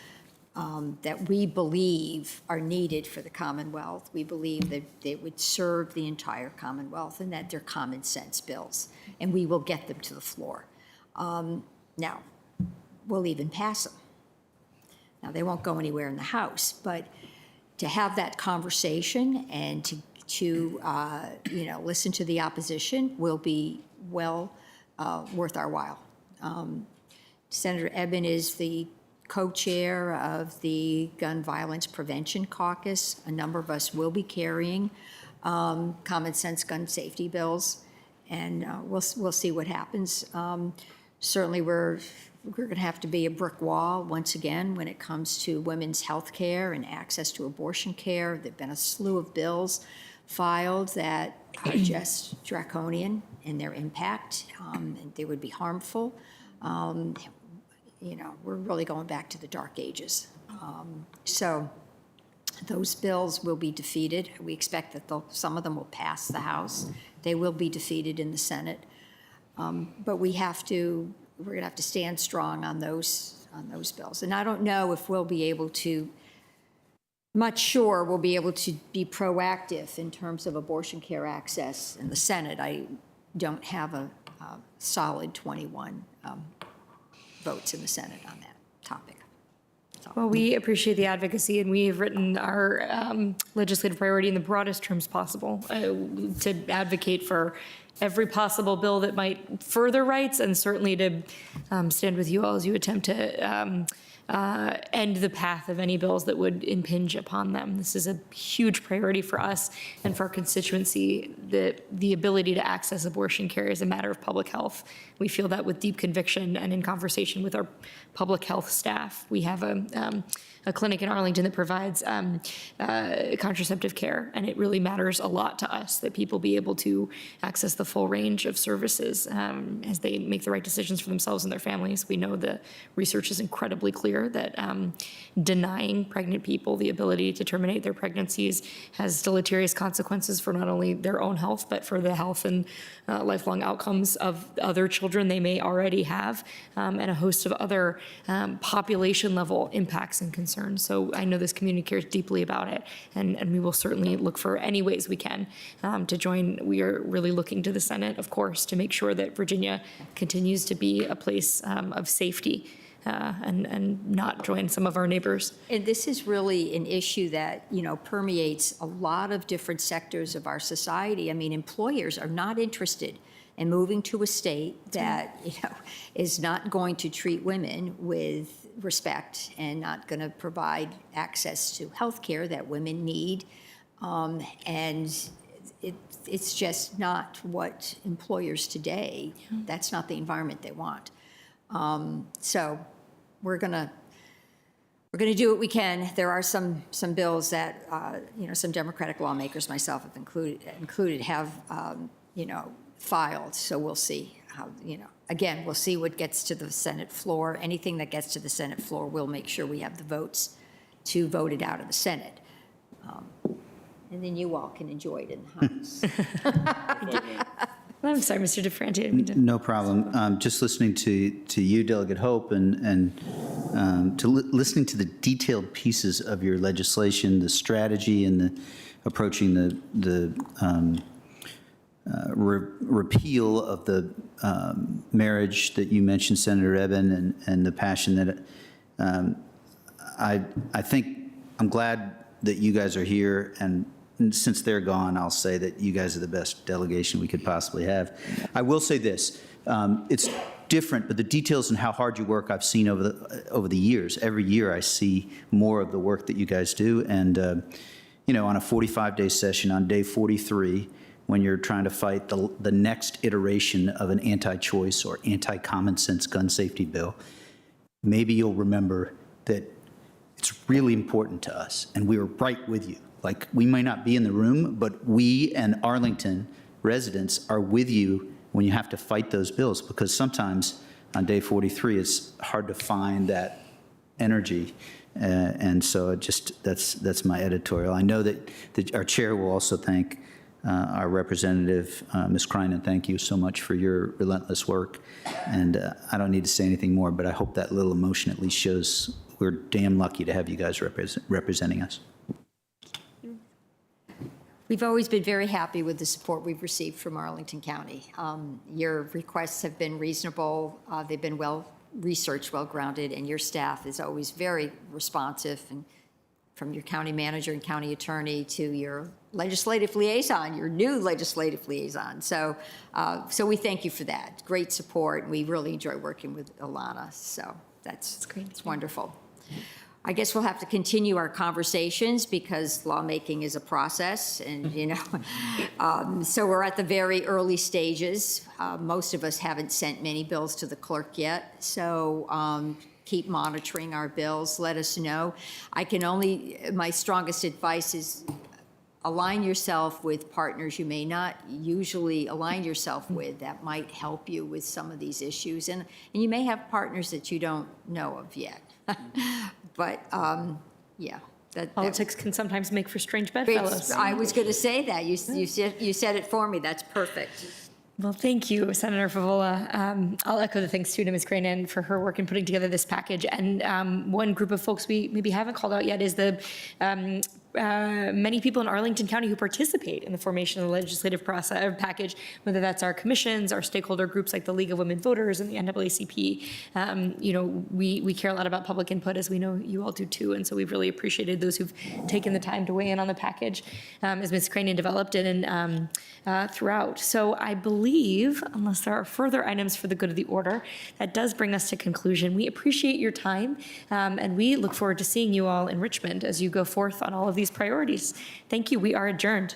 Speaker 5: that we believe are needed for the Commonwealth. We believe that they would serve the entire Commonwealth and that they're common sense bills. And we will get them to the floor. Now, we'll even pass them. Now, they won't go anywhere in the House, but to have that conversation and to listen to the opposition will be well worth our while. Senator Eben is the co-chair of the Gun Violence Prevention Caucus. A number of us will be carrying common sense gun safety bills, and we'll see what happens. Certainly, we're going to have to be a brick wall once again when it comes to women's health care and access to abortion care. There've been a slew of bills filed that are just draconian in their impact, and they would be harmful. We're really going back to the dark ages. So those bills will be defeated. We expect that some of them will pass the House. They will be defeated in the Senate. But we're going to have to stand strong on those bills. And I don't know if we'll be able to, much sure we'll be able to be proactive in terms of abortion care access in the Senate. I don't have a solid 21 votes in the Senate on that topic.
Speaker 1: Well, we appreciate the advocacy, and we have written our legislative priority in the broadest terms possible to advocate for every possible bill that might further rights, and certainly to stand with you all as you attempt to end the path of any bills that would impinge upon them. This is a huge priority for us and for our constituency. The ability to access abortion care is a matter of public health. We feel that with deep conviction, and in conversation with our public health staff. We have a clinic in Arlington that provides contraceptive care, and it really matters a lot to us that people be able to access the full range of services as they make the right decisions for themselves and their families. We know the research is incredibly clear that denying pregnant people the ability to terminate their pregnancies has deleterious consequences for not only their own health, but for the health and lifelong outcomes of other children they may already have, and a host of other population level impacts and concerns. So I know this community cares deeply about it, and we will certainly look for any ways we can to join. We are really looking to the Senate, of course, to make sure that Virginia continues to be a place of safety and not join some of our neighbors.
Speaker 5: And this is really an issue that, permeates a lot of different sectors of our society. I mean, employers are not interested in moving to a state that, is not going to treat women with respect and not going to provide access to health care that women need. And it's just not what employers today, that's not the environment they want. So we're gonna do what we can. There are some bills that some Democratic lawmakers, myself have included have filed. So we'll see how again we'll see what gets to the Senate floor. Anything that gets to the Senate floor, we'll make sure we have the votes to vote it out of the Senate. And then you all can enjoy it in the House.
Speaker 1: I'm sorry, Mr. DeFranti.
Speaker 7: No problem. Just listening to you, Delegate Hope, and listening to the detailed pieces of your legislation, the strategy and the approaching the repeal of the marriage that you mentioned, Senator Eben, and the passion that I think I'm glad that you guys are here, and since they're gone, I'll say that you guys are the best delegation we could possibly have. I will say this, it's different, but the details and how hard you work I've seen over the years. Every year I see more of the work that you guys do, and on a 45-day session, on day 43, when you're trying to fight the next iteration of an anti-choice or anti-common sense gun safety bill, maybe you'll remember that it's really important to us, and we were right with you. Like, we may not be in the room, but we and Arlington residents are with you when you have to fight those bills, because sometimes on day 43, it's hard to find that energy. And so that's my editorial. I know that our chair will also thank our representative, Ms. Kreinen. Thank you so much for your relentless work. And I don't need to say anything more, but I hope that little emotion at least shows we're damn lucky to have you guys representing us.
Speaker 5: We've always been very happy with the support we've received from Arlington County. Your requests have been reasonable. They've been well-researched, well-grounded, and your staff is always very responsive, and from your county manager and county attorney to your legislative liaison, your new legislative liaison. So we thank you for that. Great support. We really enjoy working with Ilana. So that's great. It's wonderful. I guess we'll have to continue our conversations because lawmaking is a process and, so we're at the very early stages. Most of us haven't sent many bills to the clerk yet. So keep monitoring our bills. Let us know. My strongest advice is align yourself with partners you may not usually align yourself with that might help you with some of these issues. And you may have partners that you don't know of yet. But, yeah.
Speaker 1: Politics can sometimes make for strange bedfellows.
Speaker 5: I was going to say that. You said it for me. That's perfect.
Speaker 1: Well, thank you, Senator Favola. I'll echo the thanks to Ms. Cranen for her work in putting together this package. And one group of folks we maybe haven't called out yet is the many people in Arlington County who participate in the formation of the legislative process or package, whether that's our commissions, our stakeholder groups like the League of Women Voters and the NAACP. We care a lot about public input, as we know you all do too, and so we've really appreciated those who've taken the time to weigh in on the package as Ms. Cranen developed it and throughout. So I believe, unless there are further items for the good of the order, that does bring us to conclusion. We appreciate your time, and we look forward to seeing you all in Richmond as you go forth on all of these priorities. Thank you. We are adjourned.